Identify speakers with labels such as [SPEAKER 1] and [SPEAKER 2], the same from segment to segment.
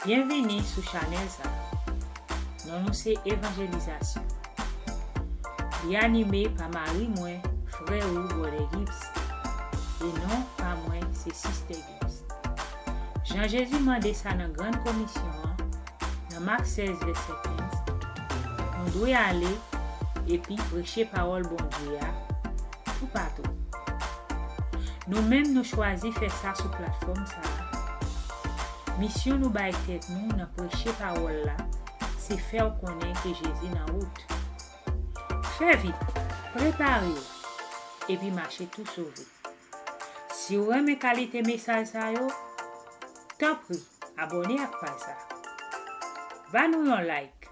[SPEAKER 1] Bienvenue sur Chanel ça. Non, c'est évangélisation. Il est animé par Marie moi, frère ou Brother Gibbs. Et non, pas moi, c'est Sister Gibbs. Jean-Jésus m'a dit ça dans la grande commission, dans Marc 16, verset 15. On doit aller et puis prêcher parole bon Dieu, tout partout. Nous-mêmes, nous choisissons faire ça sur la plateforme ça. Mission nous baille tête nous dans prêcher parole là, c'est faire connaître que Jésus en route. Fais vite, préparez et puis marchez tout sauvé. Si vous aimez qualité message ça yo, t'en prie, abonnez à ça. Va nous un like,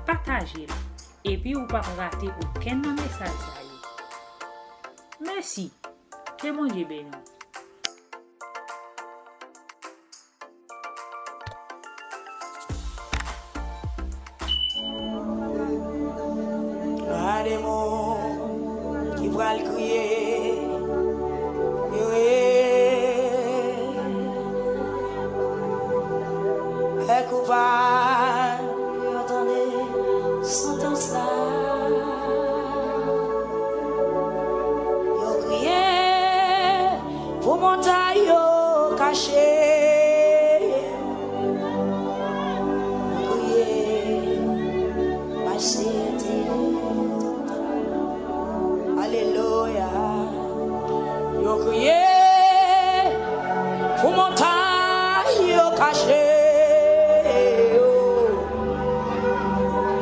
[SPEAKER 1] partagez et puis vous pas rater aucun message ça yo. Merci. Que bon Dieu bénisse.
[SPEAKER 2] Des mots qui vont le crier. Et coupable, attendez, sentence là. Yo crié pour montagne yo caché. Alléluia. Yo crié pour montagne yo caché.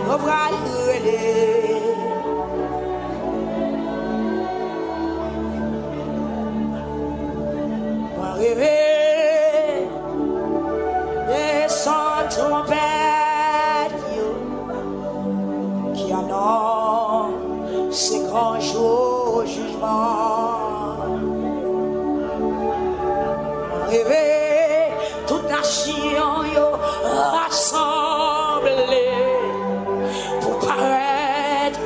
[SPEAKER 2] Yo va brûler. Moi rêver des sons trompettes qui annoncent ces grands jours jugement. Rêver toute nation yo rassemblée pour paraître.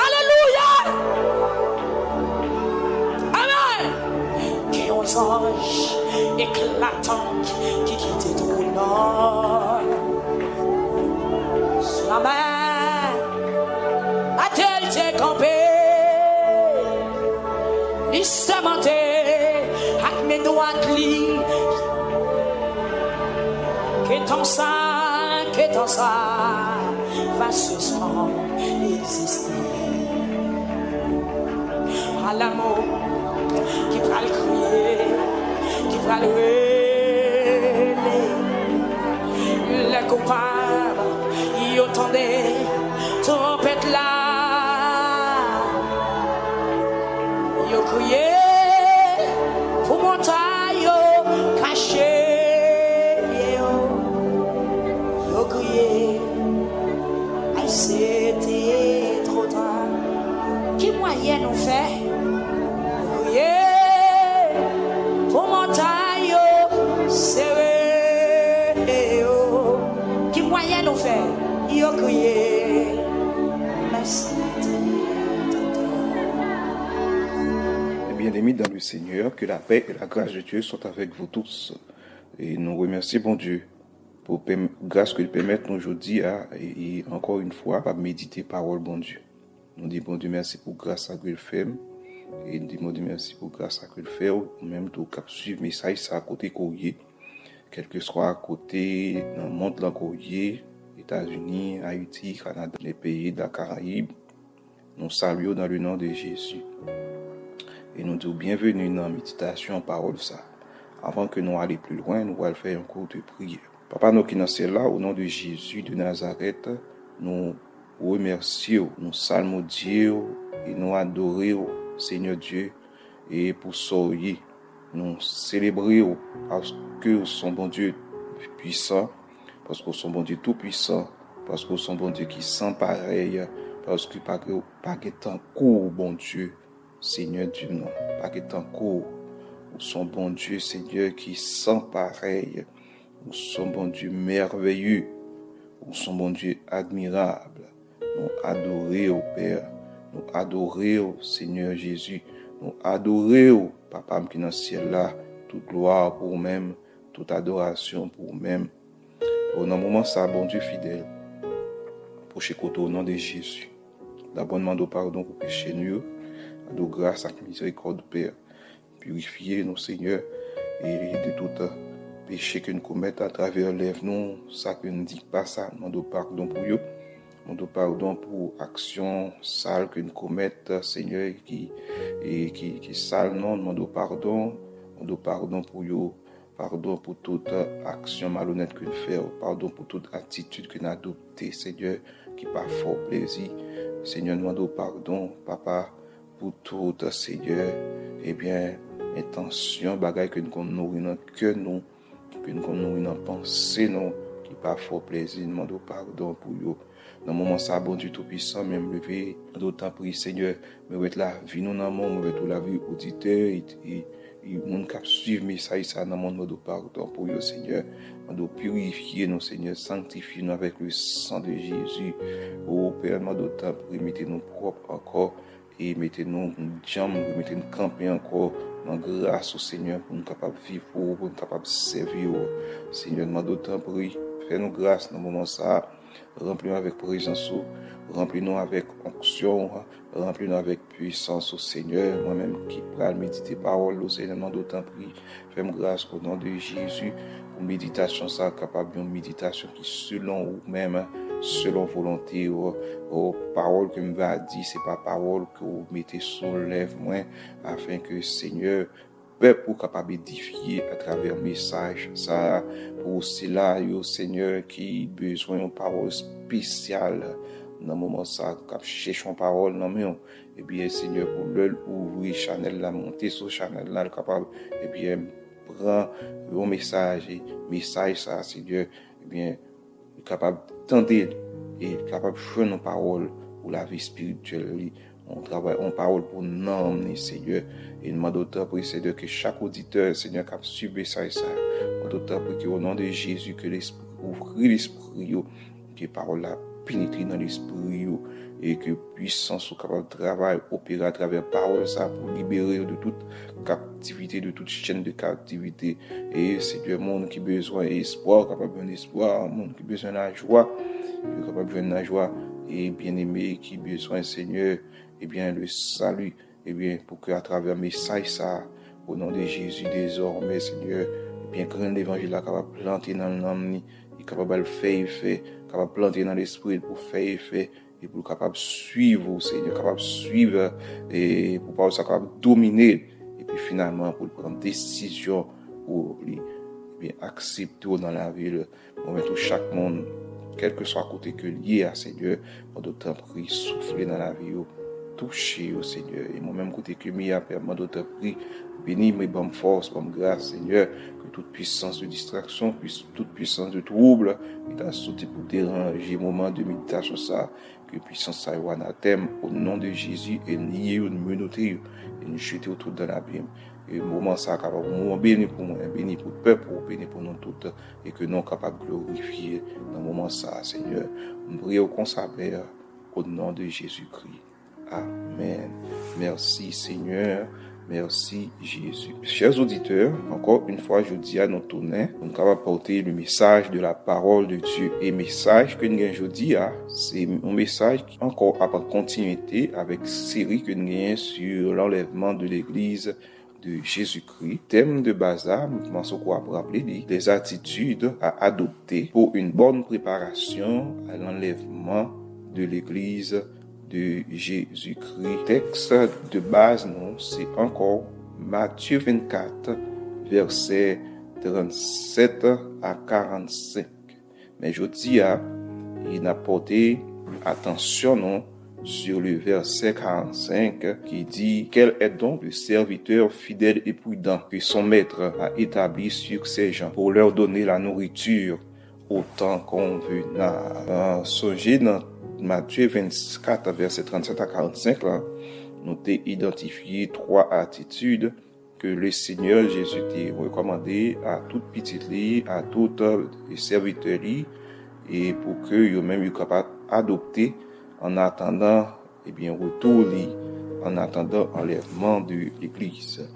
[SPEAKER 2] Alléluia. Amen. Qui ont anges éclatants qui quittent tout nord. Sur la mer, a-t-elle été campée? Il s'est monté avec mes doigts de lit. Qu'étant ça, va suspendre, exister. À l'amour qui va le crier, qui va le rêver. Les coupables, ils entendaient trompette là. Yo crié pour montagne yo caché. Yo crié, c'était trop tard. Qui moyen nous fait? Yo crié pour montagne yo serré. Qui moyen nous fait? Yo crié, merci.
[SPEAKER 3] Bien-aimés dans le Seigneur, que la paix et la grâce de Dieu sont avec vous tous. Et nous remercions bon Dieu pour la grâce qu'il permet nous aujourd'hui et encore une fois à méditer parole bon Dieu. Nous disons bon Dieu merci pour grâce à qu'il fait et nous disons bon Dieu merci pour grâce à qu'il fait ou même tout cap suivre message ça à côté courrier, quel que soit à côté dans le monde là courrier, États-Unis, Haïti, Canada, les pays de la Caraïbe. Nous saluons dans le nom de Jésus. Et nous disons bienvenue dans la méditation parole ça. Avant que nous allions plus loin, nous allons faire un cours de prière. Papa, nous qui nous sommes là, au nom de Jésus de Nazareth, nous remercions, nous salmodions et nous adorons, Seigneur Dieu, et pour soyez, nous célébrons parce que son bon Dieu puissant, parce que son bon Dieu tout puissant, parce que son bon Dieu qui sent pareil, parce que pas que tant court, bon Dieu. Seigneur Dieu, non, pas que tant court, son bon Dieu, Seigneur, qui sent pareil, son bon Dieu merveilleux, son bon Dieu admirable, nous adorer au Père, nous adorer au Seigneur Jésus, nous adorer au Papa qui est dans le ciel là, toute gloire pour nous-mêmes, toute adoration pour nous-mêmes, Dans le moment ça, bon Dieu fidèle, pour chez côté au nom de Jésus. D'abord, demandons pardon pour péché nous, de grâce à miséricorde Père. Purifier nos Seigneur et de tout péché que nous commettons à travers lèvres nous, ça que nous dit pas ça, demandons pardon pour eux. Demandons pardon pour action sale que nous commettons, Seigneur, qui sale non, demandons pardon pour eux. Pardon pour toute action malhonnête que nous faisons. Pardon pour toute attitude que nous adoptée, Seigneur, qui pas fort plaisir. Seigneur, nous demandons pardon, Papa, pour toute, Seigneur, intention, bagaille que nous nourrissons dans le cœur, que nous nourrissons dans la pensée, qui pas fort plaisir. Nous demandons pardon pour eux. Dans le moment ça, bon Dieu Tout-Puissant, même levé, d'autant prie, Seigneur, me mettre la vie nous dans le monde, me mettre la vie auditeur et moun k'ap suivre message ça dans mon de pardon pour eux, Seigneur. On doit purifier nos Seigneur, sanctifier nous avec le sang de Jésus. Oh Père, nous d'autant pour mettez nous propres encore et mettez-nous jambe, mettez-nous camper encore dans grâce au Seigneur pour nous capables de vivre, pour nous capables de servir. Seigneur, nous d'autant prie, fais-nous grâce dans le moment ça. Remplis-nous avec présence, remplis-nous avec onction, remplis-nous avec puissance au Seigneur. Moi-même qui pourrais méditer parole au Seigneur, d'autant prie, fais-moi grâce au nom de Jésus pour méditation, ça capable d'une méditation qui selon ou même selon volonté, aux paroles que me va dire, c'est pas parole que vous mettez sur lèvres moi, afin que Seigneur pour capable d'édifier à travers le message ça pour cela yo Seigneur qui besoin d'une parole spéciale dans le moment ça cap chercher une parole non mais et bien Seigneur pour le ouvrir channel la monter sur channel là capable et bien prend un message ça Seigneur et bien capable d'entendre et capable de jouer une parole pour la vie spirituelle. On travaille, on parle pour nous emmener, Seigneur. Et nous demandons pour Seigneur que chaque auditeur, Seigneur, qui a suivi ça et ça. Nous demandons pour qu'au nom de Jésus, que l'esprit ouvre l'esprit, que la parole la pénètre dans l'esprit, et que puissance soit capable de travailler, opérer à travers la parole, ça, pour libérer de toute captivité, de toute chaîne de captivité. Et Seigneur, monde qui a besoin d'espoir, capable d'espoir, monde qui a besoin de la joie, capable de la joie, et bien-aimé qui a besoin, Seigneur, et bien le salut, et bien pour que à travers le message ça, au nom de Jésus désormais, Seigneur, et bien quand l'évangile est capable de planter dans l'âme, il est capable de faire effet, capable de planter dans l'esprit pour faire effet, et pour capable de suivre, Seigneur, capable de suivre, et pour pas ça capable de dominer, et puis finalement pour prendre décision pour bien accepter dans la vie, moment où chaque monde, quel que soit côté que lié à Seigneur, on doit prie, souffler dans la vie, toucher au Seigneur. Et moi-même, côté que m'y permet d'autres prix, bénis, mais bonne force, bonne grâce, Seigneur, que toute puissance de distraction, toute puissance de trouble, qui t'a sauté pour déranger, moment de méditation, ça, que puissance ça y anathème, au nom de Jésus, et nier ou menoter, et nous jeter autour de l'abîme. Et moment ça, capable, moi, béni pour moi, béni pour le peuple, béni pour nous toutes, et que nous capables de glorifier dans le moment ça, Seigneur. Nous prions au consacré, au nom de Jésus-Christ. Amen. Merci Seigneur. Merci Jésus. Chers auditeurs, encore une fois, je dis à nos tournants, nous allons porter le message de la parole de Dieu. Et le message que nous avons aujourd'hui, c'est un message qui encore en continuité avec série que nous avons sur l'enlèvement de l'Église de Jésus-Christ. Thème de bazar, nous commençons à rappeler des attitudes à adopter pour une bonne préparation à l'enlèvement de l'Église de Jésus-Christ. Texte de base, non, c'est encore Matthieu 24, versets 37 à 45. Mais je dis, il n'a porté attention, non, sur le verset 45 qui dit « Quel est donc le serviteur fidèle et prudent que son maître a établi sur ses gens pour leur donner la nourriture au temps convenable. » Songez dans Matthieu 24, verset 37 à 45, là, nous avons identifié 3 attitudes que le Seigneur Jésus t'a recommandé à toute petite lit, à tout serviteur lit, et pour que eux-mêmes soient capables d'adopter en attendant retour lit, en attendant enlèvement de l'Église.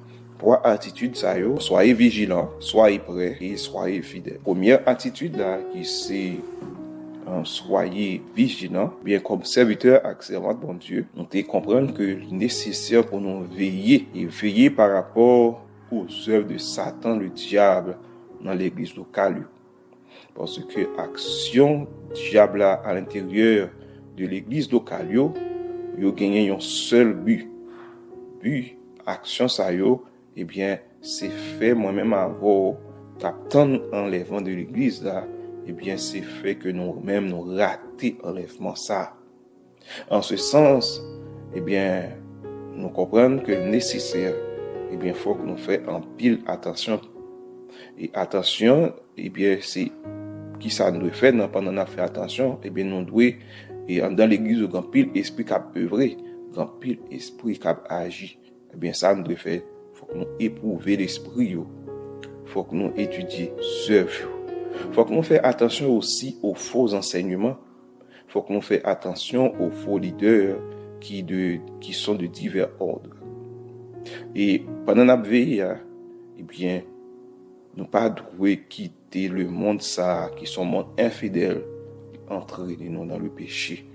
[SPEAKER 3] 3 attitudes ça yo, soyez vigilants, soyez prêts et soyez fidèles. Première attitude là qui c'est soyez vigilants, bien comme serviteur et servante bon Dieu, nous devons comprendre que c'est nécessaire pour nous veiller et veiller par rapport aux œuvres de Satan, le diable, dans l'église locale. Parce que action diable à l'intérieur de l'église locale, yo gagné un seul but. Action ça yo, eh bien, c'est fait moi-même avant d'attendre enlèvement de l'église là, eh bien, c'est fait que nous-mêmes nous raté enlèvement ça. En ce sens, eh bien, nous comprenons que nécessaire, eh bien, faut que nous fassions en pile attention. Et attention, eh bien, c'est qui ça nous doit faire pendant qu'on fait attention, eh bien, nous devons, et dans l'église, grand pile esprit qui a œuvré, grand pile esprit qui a agi. Eh bien, ça nous doit faire, faut que nous éprouver l'esprit, faut que nous étudions l'œuvre. Faut que nous fassions attention aussi aux faux enseignements. Faut que nous fassions attention aux faux leaders qui sont de divers ordres. Et pendant notre veille, eh bien, nous pas devons quitter le monde ça, qui sont monde infidèle, entrer nous dans le péché.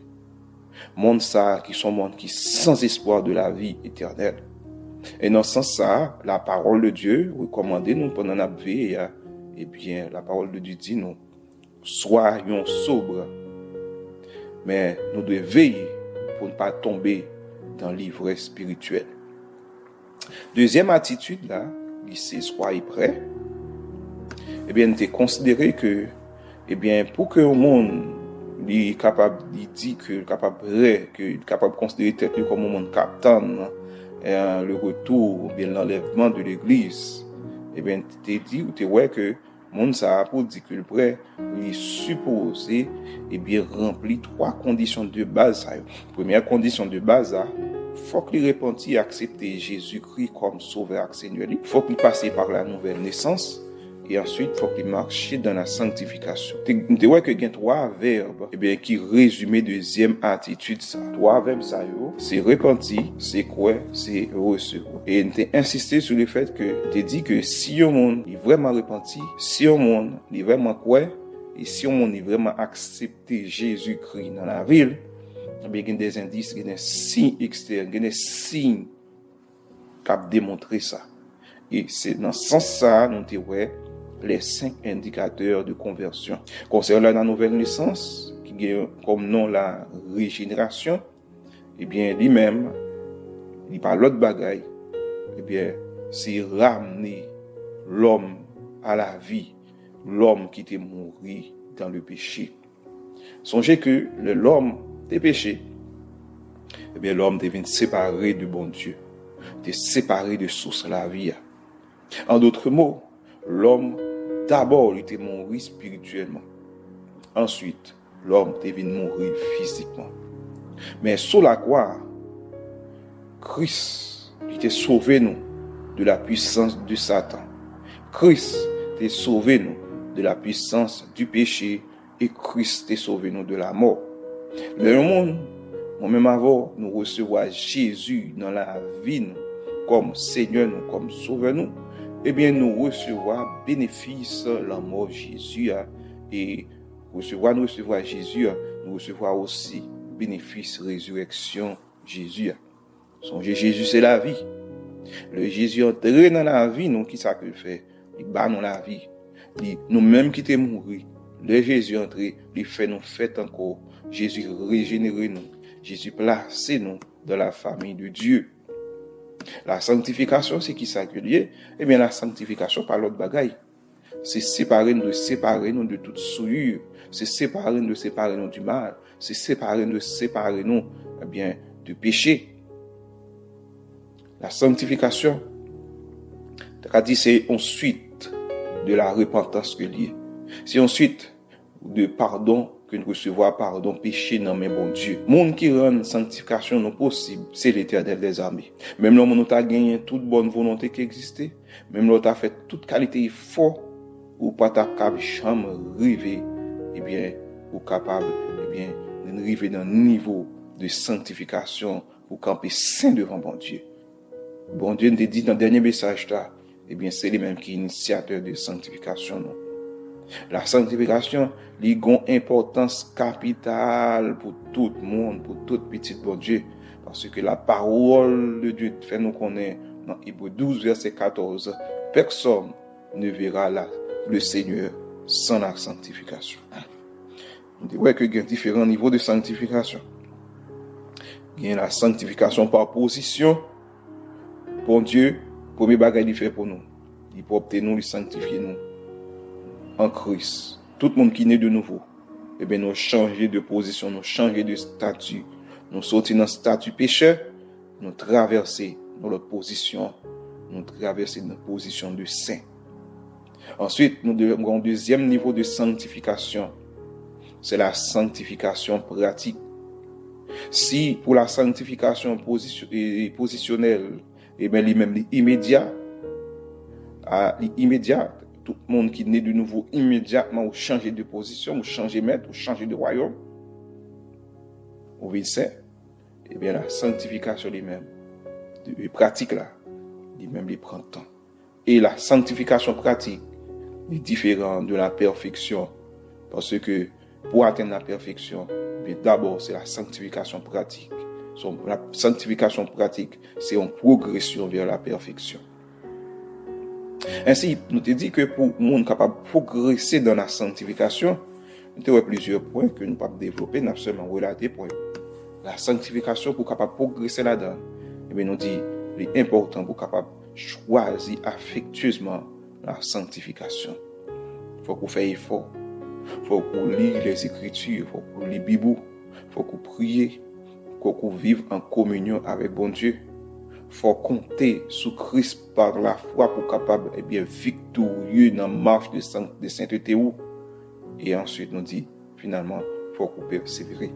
[SPEAKER 3] Monde ça, qui sont monde qui sans espoir de la vie éternelle. Et dans ce sens ça, la parole de Dieu recommande nous pendant notre veille, eh bien, la parole de Dieu dit nous, soyons sobres, mais nous devons veiller pour ne pas tomber dans l'ivresse spirituelle. Deuxième attitude là, c'est soyez prêts. Eh bien, nous considéré que, eh bien, pour que le monde est capable de dire que capable de considérer tête comme un monde captant le retour ou bien l'enlèvement de l'église, eh bien, tu dit ou tu ouais que monde ça pour dire que le prêt il est supposé et bien remplir 3 conditions de base. Première condition de base, faut qu'il repentit et accepter Jésus-Christ comme sauveur et Seigneur. Il faut qu'il passe par la nouvelle naissance. Et ensuite, il faut qu'il marche dans la sanctification. Tu vois que il y a 3 verbes, eh bien, qui résument deuxième attitude, ça. 3 verbes, ça, c'est repentir, c'est quoi, c'est recevoir. Et tu as insisté sur le fait que tu dit que si un monde est vraiment repenti, si un monde est vraiment quoi, et si un monde est vraiment accepté Jésus-Christ dans la ville, eh bien, il y a des indices, il y a des signes externes, il y a des signes qui démontrent ça. Et c'est dans ce sens-là, nous te ouais, les 5 indicateurs de conversion. Concernant la nouvelle naissance, qui a comme nom la régénération, eh bien, lui-même, il parle l'autre bagaille, eh bien, c'est ramener l'homme à la vie, l'homme qui était mort dans le péché. Songez que l'homme des péchés, eh bien, l'homme devient séparé du bon Dieu, est séparé de source de la vie. En d'autres mots, l'homme, d'abord, il était mort spirituellement. Ensuite, l'homme devait mourir physiquement. Mais sur la croix, Christ était sauvé nous de la puissance de Satan. Christ était sauvé nous de la puissance du péché et Christ était sauvé nous de la mort. Le monde, même avant, nous recevons Jésus dans la vie nous, comme Seigneur nous, comme Sauveur nous. Eh bien, nous recevons bénéfice la mort Jésus et nous recevons Jésus, nous recevons aussi bénéfice résurrection Jésus. Songez, Jésus c'est la vie. Le Jésus entré dans la vie, nous qui ça que fait, il bat nous la vie. Nous même qui t'es mourir, le Jésus entré, il fait nous fait encore. Jésus régénéré nous, Jésus placé nous dans la famille de Dieu. La sanctification, c'est qui ça que lié? Eh bien, la sanctification, par l'autre bagaille, c'est séparer nous de toute souillure, c'est séparer nous du mal, c'est séparer nous, eh bien, du péché. La sanctification, c'est ensuite de la repentance que lié. C'est ensuite de pardon que nous recevons pardon péché dans mes bon Dieu. Monde qui rend sanctification non possible, c'est l'Éternel des armées. Même l'homme nous a gagné toute bonne volonté qui existait, même l'homme a fait toute qualité fort ou pas capable jamais arriver, eh bien, ou capable, eh bien, d'arriver dans un niveau de sanctification pour camper saint devant bon Dieu. Bon Dieu nous dit dans le dernier message là, eh bien c'est lui-même qui est initiateur de sanctification. Non? La sanctification, il a une importance capitale pour tout le monde, pour tout petit bon Dieu. Parce que la parole de Dieu fait nous connaître dans Hébreux 12, verset 14, personne ne verra le Seigneur sans la sanctification. On dit ouais, qu'il y a différents niveaux de sanctification. Il y a la sanctification par position. Bon Dieu, premier bagage il fait pour nous. Il peut obtenir nous, il sanctifier nous en Christ. Tout le monde qui naît de nouveau, eh bien, nous changer de position, nous changer de statut. Nous sortir dans le statut pécheur, nous traverser dans notre position, nous traverser dans la position de saint. Ensuite, nous avons un deuxième niveau de sanctification. C'est la sanctification pratique. Si pour la sanctification positionnelle, eh bien, lui-même immédiat, tout le monde qui naît de nouveau immédiatement ou changer de position, ou changer de maître, ou changer de royaume, au verset, eh bien la sanctification lui-même, de pratique là, lui-même il prend temps. Et la sanctification pratique est différente de la perfection, parce que pour atteindre la perfection, eh bien d'abord c'est la sanctification pratique. La sanctification pratique, c'est une progression vers la perfection. Ainsi, nous te dit que pour le monde capable de progresser dans la sanctification, nous avons plusieurs points que nous pouvons développer, nous avons seulement relaté points. La sanctification pour capable de progresser là-dedans, eh bien, nous dit, il est important pour capable de choisir affectueusement la sanctification. Il faut qu'on fasse effort, il faut qu'on lise les Écritures, il faut qu'on lise la Bible, il faut qu'on prie, il faut qu'on vive en communion avec bon Dieu. Il faut compter sur Christ par la foi pour capable et bien victorieux dans la marche de sainteté. Et ensuite, nous dit, finalement, il faut qu'on persévérer.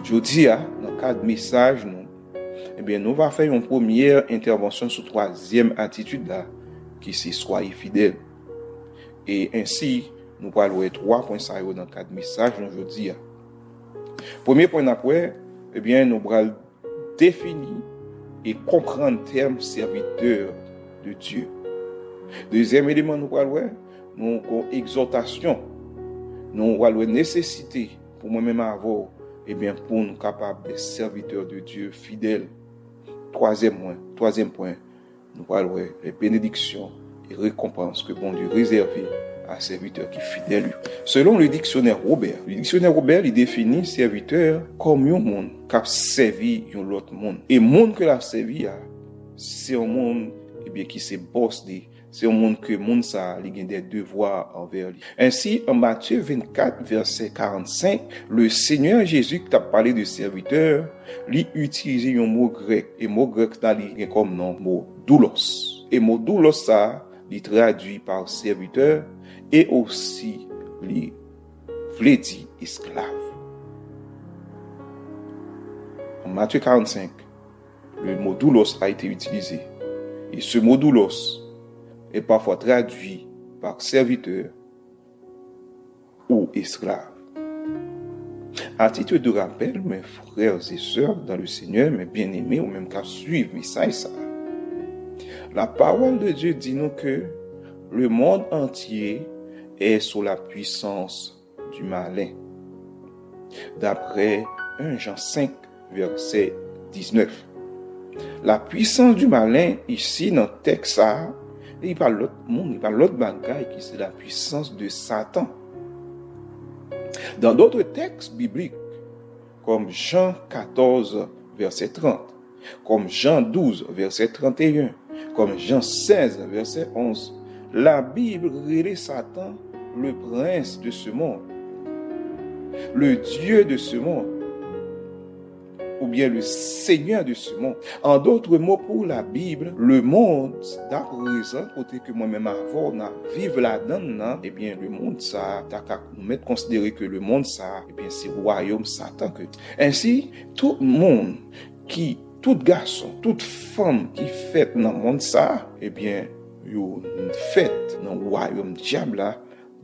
[SPEAKER 3] Je dis, dans le cadre de message, eh bien, nous allons faire une première intervention sur la troisième attitude là, qui c'est soyez fidèles. Et ainsi, nous allons voir 3 points dans le cadre de message aujourd'hui. Premier point d'après, eh bien, nous allons définir et comprendre le terme serviteur de Dieu. Deuxième élément, nous allons voir, nous avons exhortation, nous allons nécessité pour moi-même avoir, eh bien, pour nous capables d'être serviteurs de Dieu fidèles. Troisième point, nous allons voir les bénédictions et récompenses que bon Dieu réservé à un serviteur qui est fidèle. Selon le dictionnaire Robert, il définit serviteur comme un monde qui a servi un autre monde. Et le monde que l'a servi, c'est un monde qui s'est bossé. C'est un monde que le monde a des devoirs envers lui. Ainsi, en Matthieu 24, verset 45, le Seigneur Jésus qui a parlé de serviteur, lui utilisé un mot grec. Et le mot grec est comme nom, mot doulos. Et le mot doulos, ça, il traduit par serviteur et aussi les vlédi esclaves. En Matthieu 45, le mot doulos a été utilisé. Et ce mot doulos est parfois traduit par serviteur ou esclave. À titre de rappel, mes frères et sœurs dans le Seigneur, mes bien-aimés, ou même qu'à suivre ça, la parole de Dieu dit nous que le monde entier est sous la puissance du malin. D'après 1 Jean 5, verset 19. La puissance du malin, ici, dans le texte, il parle de l'autre monde, il parle de l'autre bagaille qui c'est la puissance de Satan. Dans d'autres textes bibliques, comme Jean 14, verset 30, comme Jean 12, verset 31, comme Jean 16, verset 11, la Bible relève Satan le prince de ce monde, le Dieu de ce monde, ou bien le Seigneur de ce monde. En d'autres mots, pour la Bible, le monde, d'à présent, côté que moi-même avant, on a vivre là-dedans, eh bien, le monde, ça, nous mettre considérer que le monde, ça, eh bien, c'est le royaume Satan. Ainsi, tout le monde tout garçon, toute femme qui fait dans le monde, ça, eh bien, yo fait dans le royaume diable là,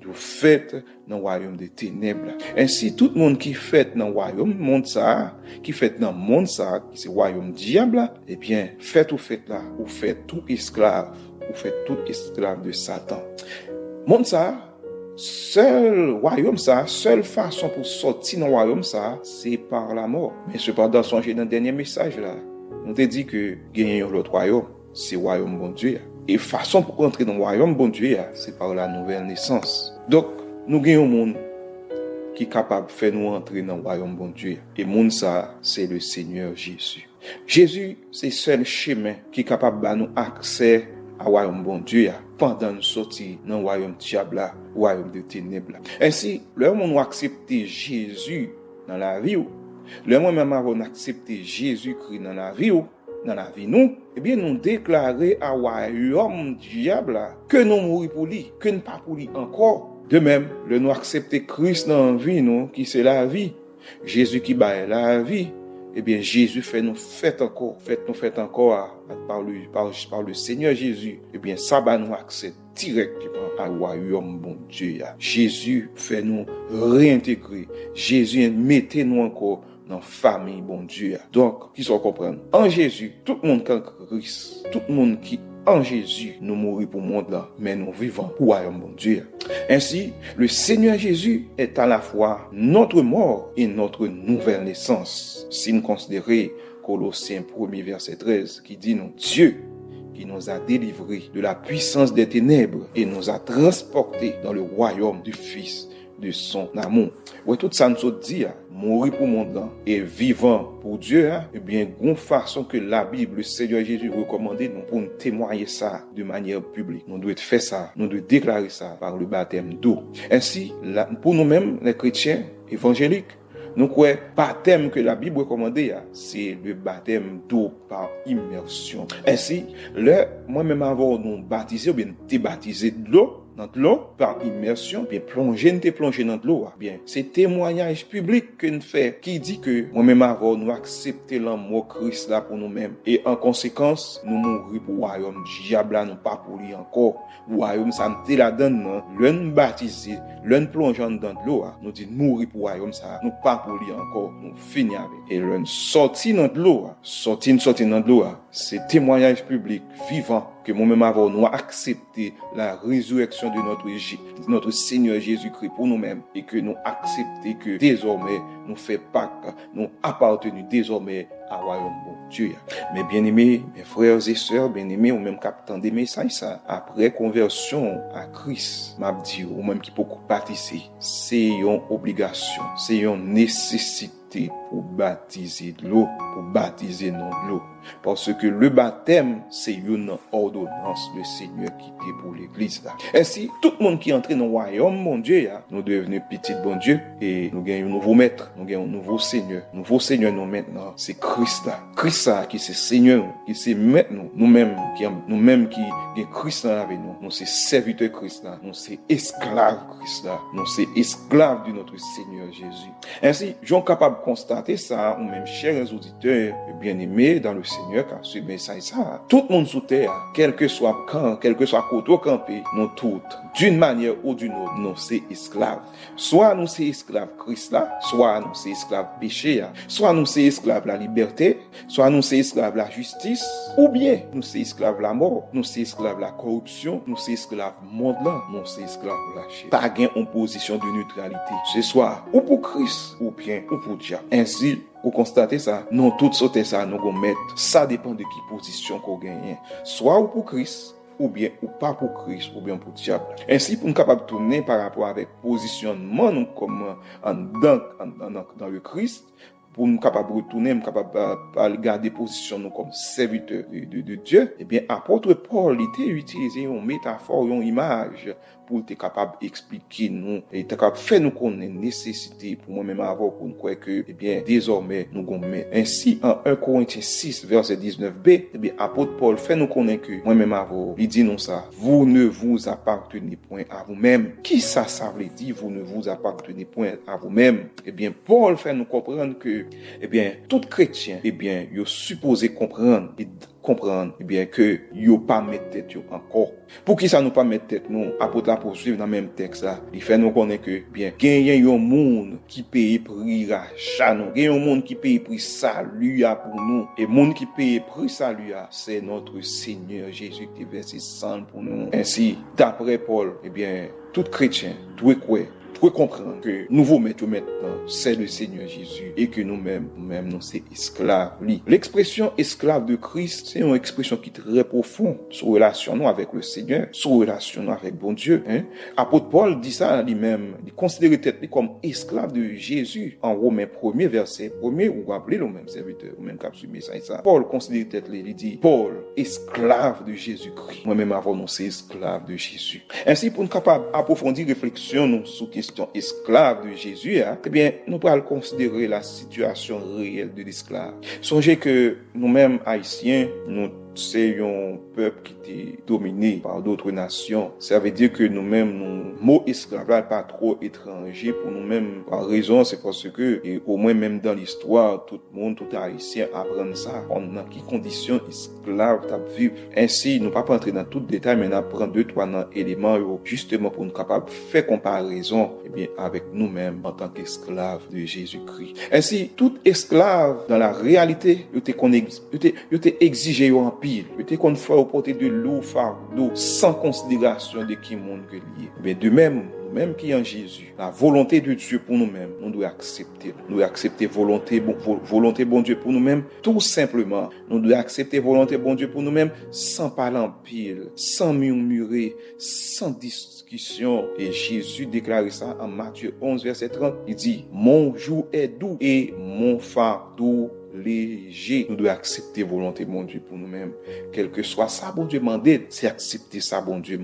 [SPEAKER 3] yo fait dans le royaume des ténèbres. Ainsi, tout le monde qui fait dans le royaume, monde ça, qui fait dans le monde ça, qui c'est le royaume diable, eh bien, fait ou fait là, ou fait tout esclave, ou fait tout esclave de Satan. Monde ça, seul royaume ça, seule façon pour sortir dans le royaume ça, c'est par la mort. Mais cependant, songez dans le dernier message là, on te dit que gagner l'autre royaume, c'est le royaume bon Dieu. Et façon pour entrer dans le royaume bon Dieu, c'est par la nouvelle naissance. Donc, nous gagnons un monde qui est capable de faire nous entrer dans le royaume bon Dieu. Et le monde ça, c'est le Seigneur Jésus. Jésus, c'est le seul chemin qui est capable de nous accès au royaume bon Dieu pendant nous sortir dans le royaume diable, le royaume de ténèbres. Ainsi, le moment où nous acceptons Jésus dans la vie, le moment même avant d'accepter Jésus-Christ dans la vie nous, eh bien, nous déclarer à royaume diable que nous mourons pour lui, que nous pas pour lui encore. De même, le nous accepter Christ dans la vie, nous, qui c'est la vie. Jésus qui bat la vie. Eh bien, Jésus fait nous fait encore par le Seigneur Jésus. Eh bien, ça va nous accès directement à royaume bon Dieu. Jésus fait nous réintégrer. Jésus mettez nous encore dans la famille bon Dieu. Donc, qui sont comprendre? En Jésus, tout le monde qui est en Christ, tout le monde qui en Jésus, nous mourons pour le monde là, mais nous vivons pour le royaume bon Dieu. Ainsi, le Seigneur Jésus est à la fois notre mort et notre nouvelle naissance. Si nous considérons Colossiens 1er verset 13 qui dit non, Dieu qui nous a délivrés de la puissance des ténèbres et nous a transportés dans le royaume du Fils de son amour. Ouais, tout ça nous dit, mourir pour le monde et vivant pour Dieu, eh bien, une façon que la Bible, le Seigneur Jésus recommande nous pour nous témoigner ça de manière publique. Nous devons faire ça, nous devons déclarer ça par le baptême d'eau. Ainsi, pour nous-mêmes, les chrétiens évangéliques, nous croyons baptême que la Bible recommande, c'est le baptême d'eau par immersion. Ainsi, moi-même avant nous baptiser ou bien débaptiser de l'eau, dans l'eau, par immersion, bien plonger dans l'eau. Bien, c'est témoignage public que nous faisons, qui dit que moi-même avant nous accepter l'amour Christ là pour nous-mêmes. Et en conséquence, nous mourons pour le royaume diable, nous pas pour lui encore. Le royaume, ça nous la donne, l'un baptisé, l'un plongeant dans l'eau, nous dit mourir pour le royaume, ça, nous pas pour lui encore, nous finissons avec. Et l'un sorti dans l'eau, sorti dans l'eau, c'est témoignage public vivant que moi-même avant nous accepter la résurrection de notre Seigneur Jésus-Christ pour nous-mêmes et que nous accepter que désormais nous fait Pâques, nous appartenons désormais à royaume bon Dieu. Mais bien-aimés, mes frères et sœurs, bien-aimés, ou même captant des messages, ça, après conversion à Christ, m'a dit, ou même qui peut baptiser, c'est une obligation, c'est une nécessité pour baptiser de l'eau, pour baptiser non de l'eau. Parce que le baptême, c'est une ordonnance du Seigneur qui est pour l'église là. Ainsi, tout le monde qui entre dans le royaume, mon Dieu, nous devenons petits bon Dieu et nous gagnons un nouveau maître, nous gagnons un nouveau Seigneur. Nouveau Seigneur, nous maintenant, c'est Christ là. Christ là, qui c'est Seigneur, qui c'est maître nous-mêmes qui est Christ là avec nous. Nous c'est serviteur Christ là, nous c'est esclave Christ là, nous c'est esclave de notre Seigneur Jésus. Ainsi, j'en capable de constater ça, ou même chers auditeurs bien-aimés dans le Seigneur, car ce message ça, tout le monde sous terre, quel que soit quand, quel que soit côté campé, nous toutes, d'une manière ou d'une autre, nous c'est esclaves. Soit nous c'est esclaves Christ là, soit nous c'est esclaves péché, soit nous c'est esclaves la liberté, soit nous c'est esclaves la justice, ou bien nous c'est esclaves la mort, nous c'est esclaves la corruption, nous c'est esclaves monde là, nous c'est esclaves la chair. Pas gain en position de neutralité. Ce soit ou pour Christ, ou bien ou pour diable. Ainsi, pour constater ça, nous toutes sauter ça, nous go mettre. Ça dépend de qui position qu'on gagne. Soit ou pour Christ, ou bien ou pas pour Christ, ou bien pour diable. Ainsi, pour nous capable de tourner par rapport avec positionnement nous comme dans le Christ, pour nous capable de retourner, nous capable de garder position nous comme serviteur de Dieu, eh bien, apôtre Paul, il était utilisé une métaphore, une image pour être capable d'expliquer nous, et être capable de faire nous connaître nécessité pour moi-même avoir pour nous croire que, eh bien, désormais, nous gommons. Ainsi, en 1 Corinthiens 6, verset 19b, eh bien, apôtre Paul fait nous connaître que, moi-même avoir, il dit non ça, vous ne vous appartenez point à vous-même. Qui ça veut dire, vous ne vous appartenez point à vous-même? Eh bien, Paul fait nous comprendre que, eh bien, tout chrétien, eh bien, il est supposé comprendre et comprendre, eh bien, que yo pas mettre tête yo encore. Pour qui ça nous pas mettre tête nous, apôtre la poursuivre dans le même texte là. Il fait nous connaître que, bien, gagner un monde qui paye prix rachat nous, gagner un monde qui paye prix salut pour nous. Et monde qui paye prix salut, c'est notre Seigneur Jésus qui verse sang pour nous. Ainsi, d'après Paul, eh bien, tout chrétien doit comprendre que nouveau maître maintenant, c'est le Seigneur Jésus et que nous-mêmes, nous sommes esclaves. L'expression esclave de Christ, c'est une expression qui est très profonde sur relation nous avec le Seigneur, sur relation nous avec bon Dieu. Apôtre Paul dit ça lui-même, il considère tête comme esclave de Jésus en Romains 1er verset 1er, ou rappelez le même serviteur, ou même cap sur message ça. Paul considère tête il dit Paul, esclave de Jésus-Christ. Moi-même avant nous c'est esclave de Jésus. Ainsi pour nous capable approfondir réflexion nous sur question esclave de Jésus, eh bien, nous pourrons considérer la situation réelle de l'esclave. Songez que nous-mêmes, Haïtiens, nous c'est un peuple qui était dominé par d'autres nations. Ça veut dire que nous-mêmes, nous, mot esclavage pas trop étranger pour nous-mêmes. Par raison, c'est parce que, et au moins même dans l'histoire, tout le monde, tout Haïtien apprend ça. On a qui conditions esclaves t'as vivre. Ainsi, nous pas entrer dans tout détail, mais nous apprendre 2-3 éléments, justement pour nous capables de faire comparaison, eh bien, avec nous-mêmes en tant qu'esclaves de Jésus-Christ. Ainsi, tout esclave, dans la réalité, il était exigé en pire. Peut-être qu'on fait au porter de lourds fardeaux sans considération de qui monde que lié. Mais de même qui en Jésus, la volonté de Dieu pour nous-mêmes, nous devons accepter. Nous devons accepter volonté bon Dieu pour nous-mêmes, tout simplement. Nous devons accepter volonté bon Dieu pour nous-mêmes, sans parler en pile, sans murmurer, sans discussion. Et Jésus déclare ça en Matthieu 11, verset 30. Il dit, mon joug est doux et mon fardeau léger. Nous devons accepter volonté bon Dieu pour nous-mêmes. Quel que soit ça, bon Dieu mandé, c'est accepter ça, bon Dieu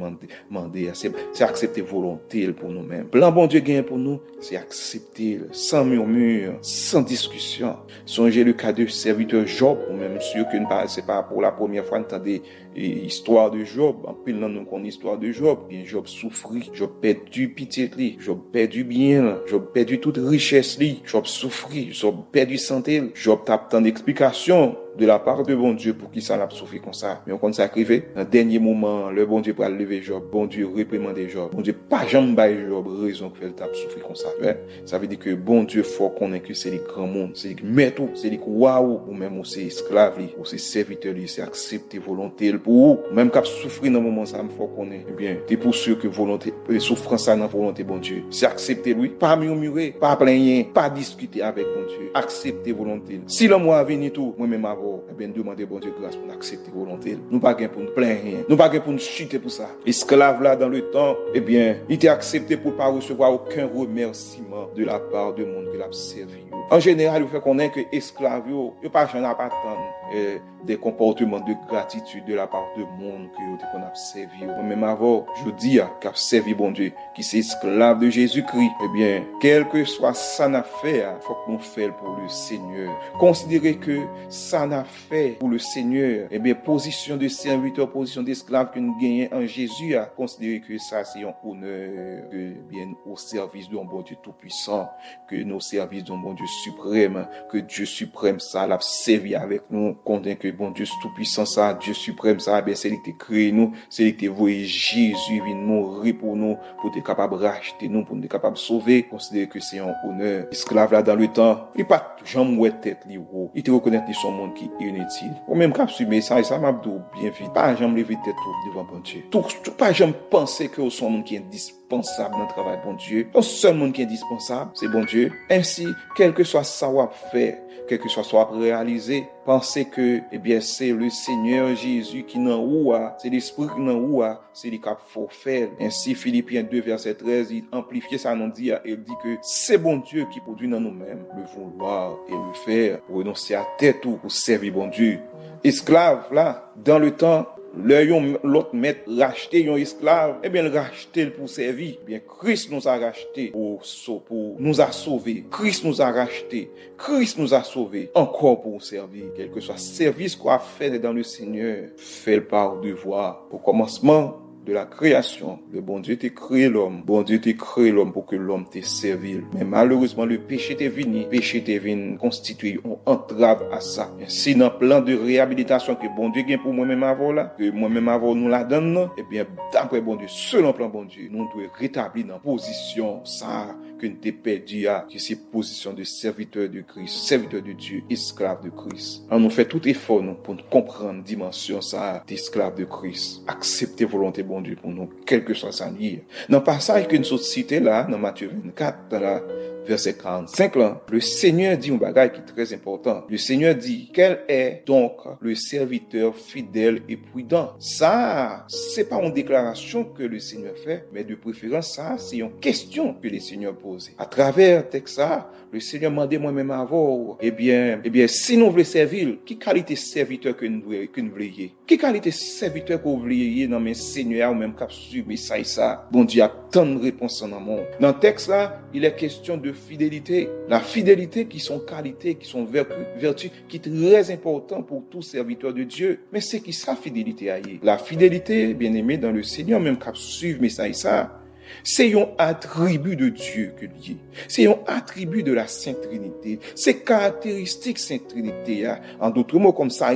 [SPEAKER 3] mandé. C'est accepter volonté pour nous-mêmes. Plan bon Dieu gagne pour nous, c'est accepter sans murmure, sans discussion. Songez le cas de serviteur Job, ou même sûr que c'est pas pour la première fois entendez histoire de Job. En pile nous connaissons l'histoire de Job. Bien Job souffrit, Job perdu pitié li, Job perdu bien, Job perdu toute richesse li, Job souffrit, Job perdu santé, Job t'a tant d'explications de la part de bon Dieu pour qui ça l'a souffert comme ça. Mais on compte s'arriver, un dernier moment, le bon Dieu pour lever Job, bon Dieu réprimander Job, bon Dieu pas jamais bailler Job raison que elle t'a souffert comme ça. Ouais? Ça veut dire que bon Dieu faut qu'on ait que c'est les grands mondes, c'est les maîtres, c'est les waouh, ou même c'est esclaves, ou c'est serviteurs, c'est accepter volonté pour même qu'à souffrir dans le moment ça, faut qu'on ait. Eh bien, t'es pour sûr que volonté, souffrance ça dans volonté bon Dieu. C'est accepter lui, pas murmurer, pas plaigner, pas discuter avec bon Dieu, accepter volonté. Si le mois venir tout, moi-même eh bien, demander bon Dieu grâce pour accepter volonté. Nous pas gain pour nous plaindre, nous pas gain pour nous chuter pour ça. Esclave là dans le temps, eh bien, il était accepté pour pas recevoir aucun remerciement de la part de monde qui l'a servi. En général, il faut qu'on ait que esclave, yo pas jamais pas attendre des comportements de gratitude de la part de monde que qu'on a servi. Même avant, je dis qu'a servi bon Dieu, qui c'est esclave de Jésus-Christ. Eh bien, quel que soit ça n'a fait, faut que nous fassions pour le Seigneur. Considérez que ça n'a fait pour le Seigneur, eh bien, position de serviteur, position d'esclave que nous gagnons en Jésus, à considérer que ça c'est un honneur, que bien au service d'un bon Dieu tout-puissant, que nos services d'un bon Dieu suprême, que Dieu suprême ça l'a servi avec nous, condamne que bon Dieu tout-puissant ça, Dieu suprême ça, bien c'est lui qui t'a créé nous, c'est lui qui t'a envoyé Jésus vient mourir pour nous, pour être capable de racheter nous, pour être capable de sauver, considérer que c'est un honneur. Esclave là dans le temps, il pas jamais tête li haut, il te reconnaît que son monde qui est inutile. Ou même quand je message ça m'a dit bien vite, pas jamais lever tête devant bon Dieu. Tout pas jamais penser que son monde qui est indispensable dans le travail bon Dieu. Le seul monde qui est indispensable, c'est bon Dieu. Ainsi, quel que soit ça à faire, quel que soit ça à réaliser, pensez que, eh bien, c'est le Seigneur Jésus qui n'en ou c'est l'Esprit qui n'en ou c'est lui qui faut faire. Ainsi, Philippiens 2, verset 13, il amplifie ça, il dit que c'est bon Dieu qui produit dans nous-mêmes le vouloir et le faire pour renoncer à tête ou pour servir bon Dieu. Esclave, là, dans le temps, l'autre maître racheter un esclave, eh bien, le racheter pour servir. Eh bien, Christ nous a racheté pour nous a sauvés. Christ nous a racheté. Christ nous a sauvés. Encore pour servir. Quel que soit service qu'on a fait dans le Seigneur, fait par devoir. Au commencement, de la création, le bon Dieu t'a créé l'homme. Bon Dieu t'a créé l'homme pour que l'homme te serve. Mais malheureusement, le péché t'est venu constituer une entrave à ça. Si dans le plan de réhabilitation que bon Dieu gagne pour moi-même avant là, que moi-même avant nous la donne, eh bien, d'après bon Dieu, selon plan bon Dieu, nous devons rétablir dans position ça que nous t'es perdu à, que c'est position de serviteur de Christ, serviteur de Dieu, esclave de Christ. On nous fait tout effort nous, pour nous comprendre dimension ça d'esclave de Christ. Accepter volonté bon Dieu pour nous, quel que soit sa ligne. Dans le passage que nous sommes cités là, dans Matthieu 24, dans la verset 45 là, le Seigneur dit un bagage qui est très important. Le Seigneur dit, quel est donc le serviteur fidèle et prudent? Ça, c'est pas une déclaration que le Seigneur fait, mais de préférence, ça, c'est une question que le Seigneur pose. À travers texte ça, le Seigneur m'a demandé moi-même avant, eh bien, si nous voulons servir, qui qualité serviteur que nous voulons qui qualité serviteur que vous voulez dans mes seigneurs ou même cap sur ça. Bon Dieu a tant de réponses en amont. Dans le texte là, il est question de fidélité. La fidélité qui sont qualités, qui sont vertus, qui est très important pour tout serviteur de Dieu. Mais c'est qui ça fidélité aille? La fidélité, bien aimé dans le Seigneur, même cap suivre ça. C'est un attribut de Dieu que lié. C'est un attribut de la Sainte Trinité. C'est caractéristique Sainte Trinité. En d'autres mots, comme ça,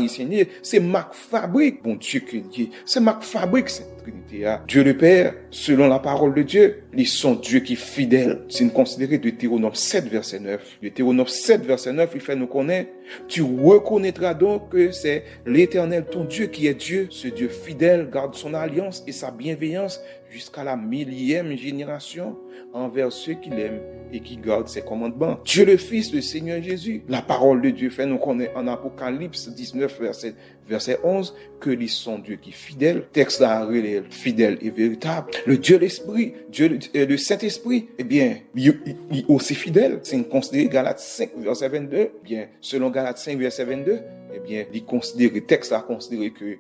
[SPEAKER 3] c'est marque fabrique, bon Dieu que lié. C'est marque fabrique Sainte Trinité. Dieu le Père, selon la parole de Dieu, ils sont Dieu qui est fidèle. Si nous considérons Deutéronome 7, verset 9. Deutéronome 7, verset 9, il fait nous connaître. Tu reconnaîtras donc que c'est l'Éternel, ton Dieu, qui est Dieu. Ce Dieu fidèle garde son alliance et sa bienveillance jusqu'à la 1000e génération envers ceux qui l'aiment et qui gardent ses commandements. Dieu le Fils, le Seigneur Jésus. La parole de Dieu fait nous connaître en Apocalypse 19, verset 11, que ils sont Dieu qui est fidèle. Texte là, fidèle et véritable. Le Dieu l'Esprit, le Saint-Esprit, eh bien, il est aussi fidèle. Si nous considérons Galates 5, verset 22, eh bien, selon Galates 5, verset 22, eh bien, le texte a considéré que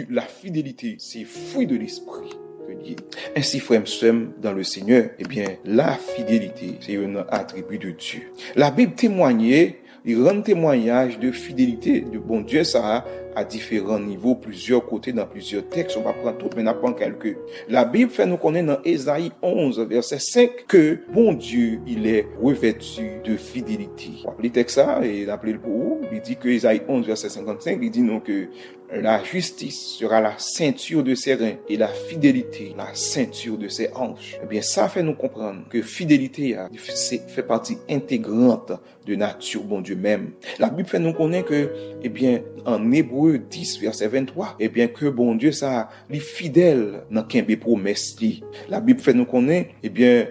[SPEAKER 3] la fidélité, c'est fruit de l'Esprit. Ainsi, frère, dans le Seigneur, eh bien, la fidélité, c'est un attribut de Dieu. La Bible témoignait, il rend témoignage de fidélité de bon Dieu, ça à différents niveaux, plusieurs côtés, dans plusieurs textes. On va prendre tout, mais on prend quelques. La Bible fait nous connaître dans Ésaïe 11, verset 5, que bon Dieu, il est revêtu de fidélité. Le texte ça, et l'appelé pour vous, il dit que Ésaïe 11, verset 55, il dit non que la justice sera la ceinture de ses reins et la fidélité, la ceinture de ses hanches. Eh bien, ça fait nous comprendre que fidélité fait partie intégrante de nature bon Dieu même. La Bible fait nous connaître que, eh bien, en Hébreu 10, verset 23, eh bien, que bon Dieu, ça, les fidèles dans qu'un promesse li. La Bible fait nous connaître, eh bien,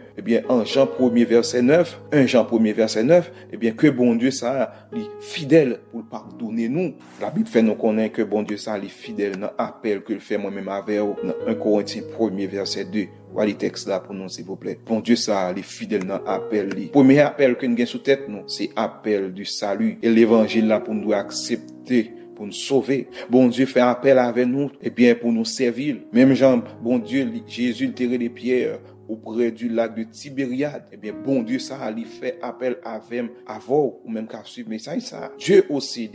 [SPEAKER 3] en Jean 1er, verset 9, 1 Jean 1er, verset 9, eh bien, que bon Dieu, ça, les fidèles pour pardonner nous. La Bible fait nous connaître que bon Dieu, ça, les fidèles dans l'appel que le fait moi-même avec vous, dans 1 Corinthiens 1er, verset 2. Voilà les textes là pour nous, s'il vous plaît. Bon Dieu, ça, les fidèles dans l'appel. Premier appel que nous avons sous tête, nous, c'est appel du salut. Et l'évangile là pour nous accepter, pour nous sauver. Bon Dieu fait appel avec nous, et bien pour nous servir. Même Jean, bon Dieu, Jésus tiré les pierres auprès du lac de Tibériade. Eh bien, bon Dieu, ça, il fait appel avec avant, ou même qu'à suivre, mais ça. Dieu aussi,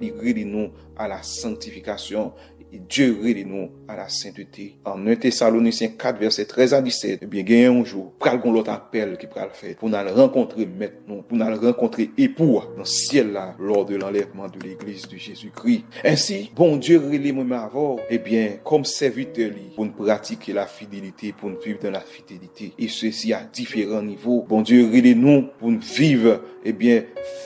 [SPEAKER 3] il réunit nous à la sanctification. Et Dieu réunit nous à la sainteté. En 1 Thessaloniciens 4, verset 13 à 17, eh bien, il y a un jour, pral gon l'autre appel qui pral faire, pour nous rencontrer maintenant, pour nous rencontrer époux dans le ciel là, lors de l'enlèvement de l'église de Jésus-Christ. Ainsi, bon Dieu réunit moi avant, eh bien, comme serviteur, pour nous pratiquer la fidélité, pour nous vivre dans la fidélité. Et ceci à différents niveaux. Bon Dieu réunit nous pour nous vivre, eh bien,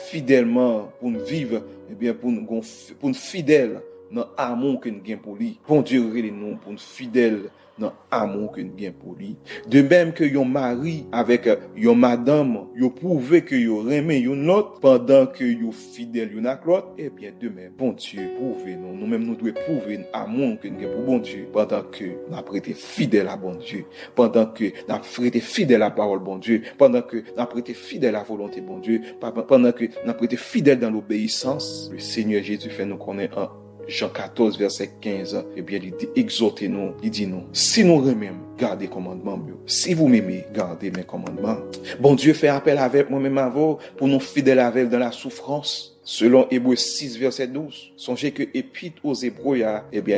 [SPEAKER 3] fidèlement, pour nous vivre, eh bien, pour nous fidèles dans l'amour que nous avons pour lui. Bon Dieu, nous pour nous fidèles dans l'amour que nous avons pour lui. De même que yon mari avec yon madame, yon prouvé que yon remet yon autre pendant que yon fidèle yon ak l'autre, eh bien de même, bon Dieu, prouvé nous. Nous-mêmes, nous devons prouver l'amour que nous avons pour bon Dieu pendant que nous avons été fidèles à bon Dieu, pendant que nous avons été fidèles à la parole bon Dieu, pendant que nous avons été fidèles à la volonté bon Dieu, pendant que nous avons été fidèles dans l'obéissance. Le Seigneur Jésus fait nous connaître en Jean 14, verset 15, eh bien, il dit, exhortez nous, il dit nous, si nous remettons, gardez commandements, si vous m'aimez, gardez mes commandements. Bon Dieu fait appel avec moi-même avant, pour nous fidèles avec dans la souffrance. Selon Hébreux 6, verset 12, songez que épître aux Hébreux,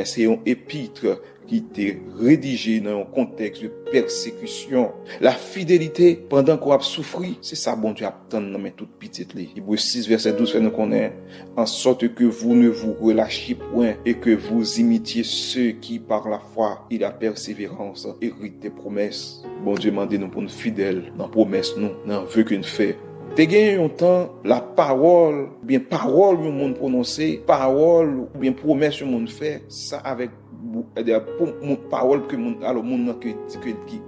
[SPEAKER 3] c'est un épître qui était rédigé dans un contexte de persécution. La fidélité pendant qu'on a souffri, c'est ça bon Dieu attend dans mes toutes petites les. Hébreux 6 verset 12 fait nous connaître en sorte que vous ne vous relâchiez point et que vous imitiez ceux qui par la foi et la persévérance héritent des promesses. Bon Dieu demande nous pour nous fidèles dans promesse nous, dans vœu que nous fait. Te gen yon temps, la parole, bien parole yon moun prononcer, parole ou bien promesse yon moun fait, ça avec parole que moun alors moun nan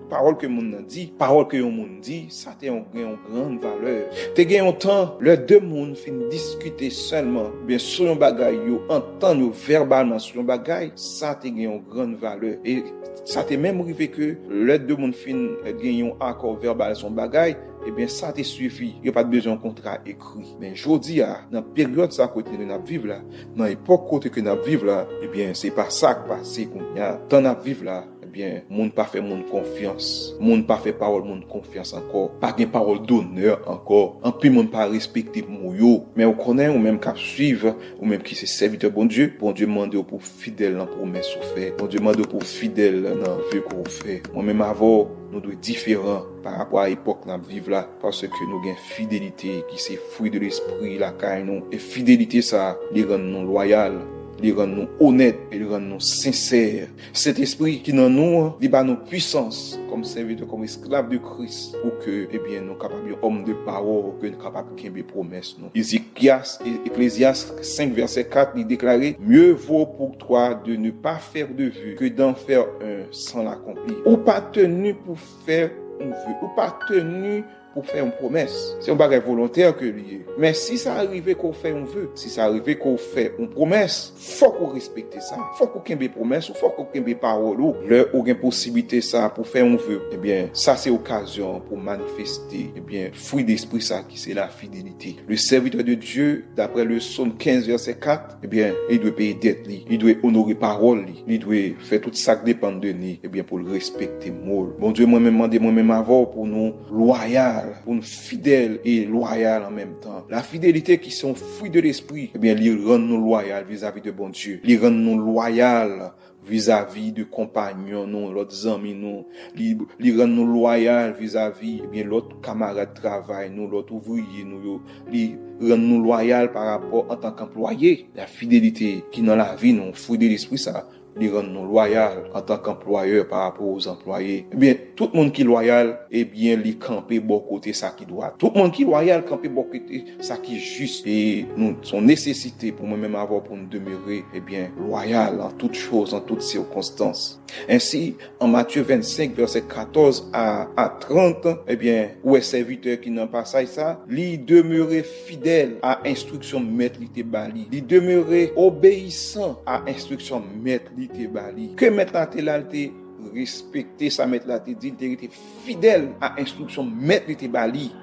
[SPEAKER 3] parole que moun nan dit, parole que yon moun dit, ça te yon grande valeur. Te gen yon temps, le deux moun fin discuter seulement, bien sur yon bagay yo entendre yo verbalement sur yon bagay, ça te gen yon grande valeur. Et ça te même arrivé que le deux moun fin gen yon accord verbal son bagay, eh bien ça te suffit. Il n'y a pas de besoin de contrat écrit. Mais aujourd'hui, dans la période ça côté de nous vivre là, dans l'époque côté que nous vivre là, eh bien c'est pas ça qui passe qu'on y a. Dans nous vivre là, eh bien monde pas fait monde confiance, monde pas fait parole monde confiance encore, pas de parole d'honneur encore. En plus monde pas respecter yo, mais on connaît ou même qui suivre ou même qui c'est serviteur bon Dieu demande pour fidèle dans promesse ou fait. Bon Dieu demande pour fidèle dans vœu qu'on fait. Moi même avant nous doit différent par rapport à l'époque nous vivre là parce que nous avons fidélité qui c'est fruit de l'esprit la caille nous et fidélité ça les rend nous loyal, les rend nous honnêtes et les rend nous sincères. Cet esprit qui dans nous il bat nos puissance comme serviteur comme esclave de Christ pour que eh bien nous capables hommes de parole que nous capables de promesses nous. Ecclésiaste 5 verset 4 il déclarait mieux vaut pour toi de ne pas faire de vue que d'en faire un sans l'accomplir. Ou pas tenu pour faire un vœu, ou pas tenu pour faire une promesse. C'est un bagage volontaire que lié. Mais si ça arrive qu'on fait un vœu, si ça arrive qu'on fait une promesse, faut qu'on respecte ça. Faut qu'on ait des promesses, faut qu'on ait des paroles. Là, où il y a une possibilité ça pour faire un vœu, eh bien, ça c'est occasion pour manifester, eh bien, fruit d'esprit ça qui c'est la fidélité. Le serviteur de Dieu, d'après le psaume 15 verset 4, eh bien, il doit payer dette, il doit honorer parole, il doit faire tout ça qui dépend de lui, eh bien, pour le respecter. Bon Dieu, moi-même, demandé moi-même avant pour nous loyal, pour nous fidèles et loyal en même temps. La fidélité qui sont fruits de l'esprit, eh bien, il rend nous loyal vis-à-vis de bon Dieu. Il rend nous loyal vis-à-vis de compagnons, nous, l'autre amis, nous. Il rend nous loyal vis-à-vis, eh bien, l'autre camarade de travail, nous, l'autre ouvrier, nous. Il rend nous loyal par rapport en tant qu'employé. La fidélité qui dans la vie, nous, fruit de l'esprit, ça, les rendre nous loyal en tant qu'employeur par rapport aux employés. Eh bien, tout le monde qui est loyal, eh bien, les camper bon côté ça qui doit. Tout le monde qui est loyal, camper bon côté ça qui est juste. Et nous, son nécessité pour moi-même avoir pour nous demeurer, eh bien, loyal en toutes choses, en toutes circonstances. Ainsi, en Matthieu 25, verset 14 à 30, eh bien, où est serviteur qui n'en passe ça, lui demeurer fidèle à instruction maître li te bali. Lui demeurer obéissant à instruction maître li te bali. Que maintenant t'es là, t'es respecter sa maître là, t'es dit, t'es fidèle à instruction maître li te bali.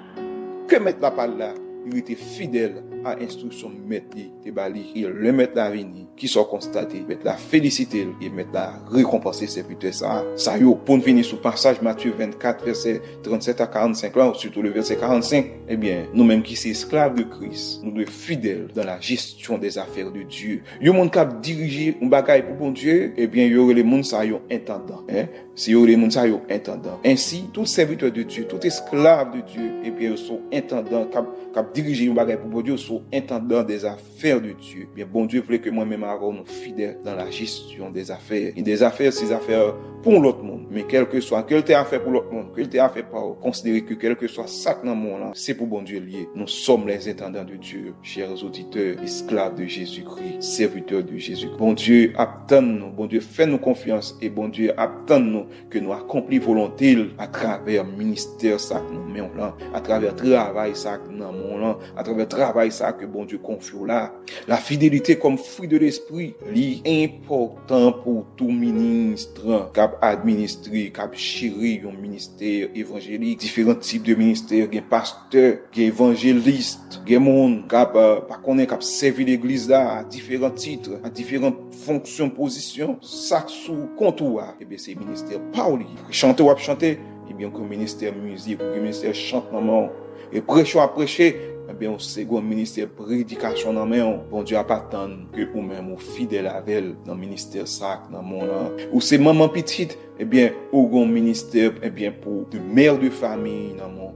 [SPEAKER 3] Que maintenant parle là, il était fidèle à instruction maître te bali. Il le mettre la vini, qui sont constatés, mettre la féliciter et mettre la récompenser serviteur ça. Ça yo, pour venir sur passage Matthieu 24, verset 37 à 45 là, surtout le verset 45, eh bien, nous-mêmes qui sommes esclaves de Christ, nous devons être fidèles dans la gestion des affaires de Dieu. Yo moun k'ap diriger un bagay pour bon Dieu, eh bien, yo les moun sa yo intendant, hein. Si yo les moun sa yo intendant. Ainsi, tout serviteur de Dieu, tout esclave de Dieu, eh bien, ils sont intendants, k'ap diriger un bagay pour bon Dieu, sont intendants des affaires de Dieu. Bien, bon Dieu voulait que moi-même avant nous fidèles dans la gestion des affaires. Et des affaires, ces affaires pour l'autre monde. Mais quel que soit, quel t'est affaire pour l'autre monde, quel t'est affaire pour considérer que quel que soit ça dans le monde là, c'est pour bon Dieu lié. Nous sommes les intendants de Dieu, chers auditeurs, esclaves de Jésus-Christ, serviteurs de Jésus-Christ. Bon Dieu, attend-nous, bon Dieu, fais-nous confiance et bon Dieu, attend-nous que nous accomplissions volonté à travers le ministère ça que nous mettons là, à travers le travail ça que nous avons là, à travers le travail ça que bon Dieu confie là. La fidélité comme fruit de l'esprit, est important pour tout ministre qui a administré, qui a géré un ministère évangélique, différents types de ministères, il y a pasteur, il y a évangéliste, il y a monde qui a servi l'église là à différents titres, à différentes fonctions, positions, ça sous contour, et bien c'est ministère Pauli. Chanter ou chanter, et bien que ministère musique, ou ministère chantement, et prêcher ou prêcher, eh bien, au second ministère prédication dans main, bon Dieu a pas attendre que ou même ou fidèle avec dans ministère ça dans mon ou c'est maman petite, eh bien, ou un ministère, eh bien, pour de mère de famille dans mon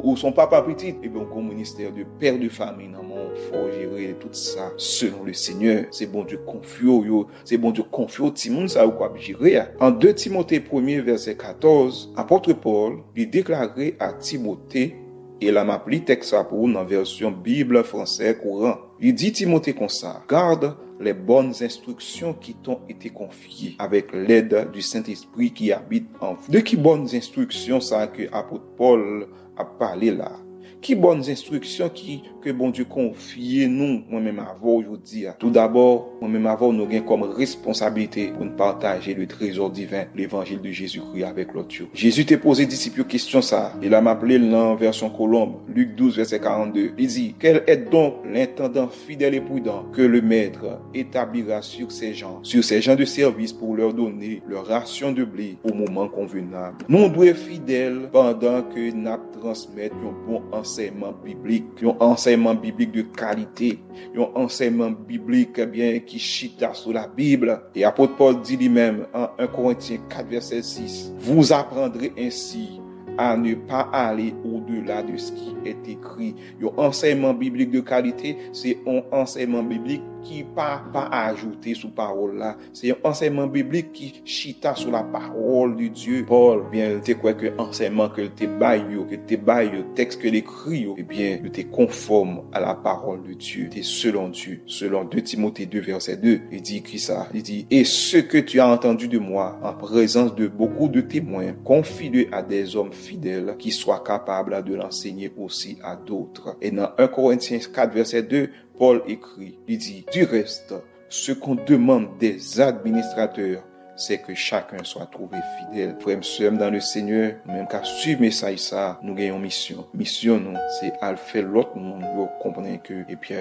[SPEAKER 3] ou son papa petit, eh bien, un ministère de père de famille dans mon faut gérer tout ça selon le Seigneur. C'est bon Dieu confio yo, c'est bon Dieu confio ti moun ça ou quoi gérer. En 2 Timothée 1er verset 14, apôtre Paul lui déclarait à Timothée, et là m'a pris texte ça pour dans version Bible français courant. Il dit Timothée comme ça: garde les bonnes instructions qui t'ont été confiées avec l'aide du Saint-Esprit qui habite en vous. De qui bonnes instructions ça que apôtre Paul a parlé là? Qui bonnes instructions que bon Dieu confie nous, moi-même avant aujourd'hui. Tout d'abord, moi-même avant nous gain comme responsabilité pour nous partager le trésor divin, l'évangile de Jésus-Christ avec l'autre. Jésus t'a posé disciples question ça. Il a m'appelé dans version Colombe, Luc 12 verset 42. Il dit: quel est donc l'intendant fidèle et prudent que le maître établira sur ces gens de service pour leur donner leur ration de blé au moment convenable. Nous devons être fidèles pendant que nous transmettons un bon enseignement biblique, un enseignement biblique de qualité, un enseignement biblique bien qui chita sur la Bible. Et apôtre Paul dit lui-même en 1 Corinthiens 4 verset 6: vous apprendrez ainsi à ne pas aller au-delà de ce qui est écrit. Un enseignement biblique de qualité, c'est un enseignement biblique qui pas ajouté sous parole là. C'est un enseignement biblique qui chita sur la parole de Dieu. Paul, bien, il quoi que enseignement que te baille, texte que l'écrit, eh bien, il était conforme à la parole de Dieu. T'es selon Dieu. Selon 2 Timothée 2 verset 2, il dit écrit ça. Il dit: et ce que tu as entendu de moi en présence de beaucoup de témoins, confie-le à des hommes fidèles qui soient capables de l'enseigner aussi à d'autres. Et dans 1 Corinthiens 4 verset 2, Paul écrit, il dit: du reste, ce qu'on demande des administrateurs, c'est que chacun soit trouvé fidèle. Frères et sœurs dans le Seigneur, même qu'à suivre message ça, nous gagnons mission. Mission nous, c'est à faire l'autre monde, vous comprenez que, et puis,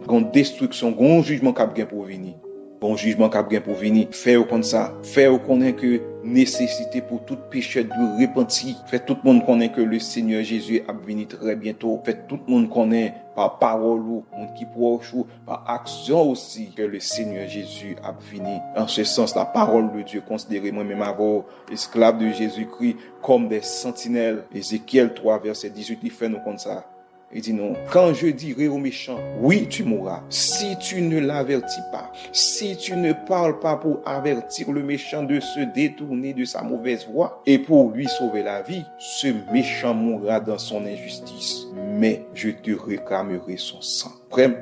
[SPEAKER 3] grande destruction, grand jugement qu'a bien pour venir. Bon jugement qu'a bien pour venir. Faire comme ça. Faire connaître que nécessité pour tout pécheur de repentir. Fait tout le monde connaît que le Seigneur Jésus a venu très bientôt. Fait tout le monde connaît par parole ou monde qui proche ou par action aussi que le Seigneur Jésus a venu. En ce sens, la parole de Dieu considérée moi-même avant esclave de Jésus-Christ comme des sentinelles. Ézéchiel 3 verset 18 il fait nous comme ça. Il dit non, quand je dirai aux méchants, oui, tu mourras, si tu ne l'avertis pas, si tu ne parles pas pour avertir le méchant de se détourner de sa mauvaise voie et pour lui sauver la vie, ce méchant mourra dans son injustice, mais je te réclamerai son sang. Frère,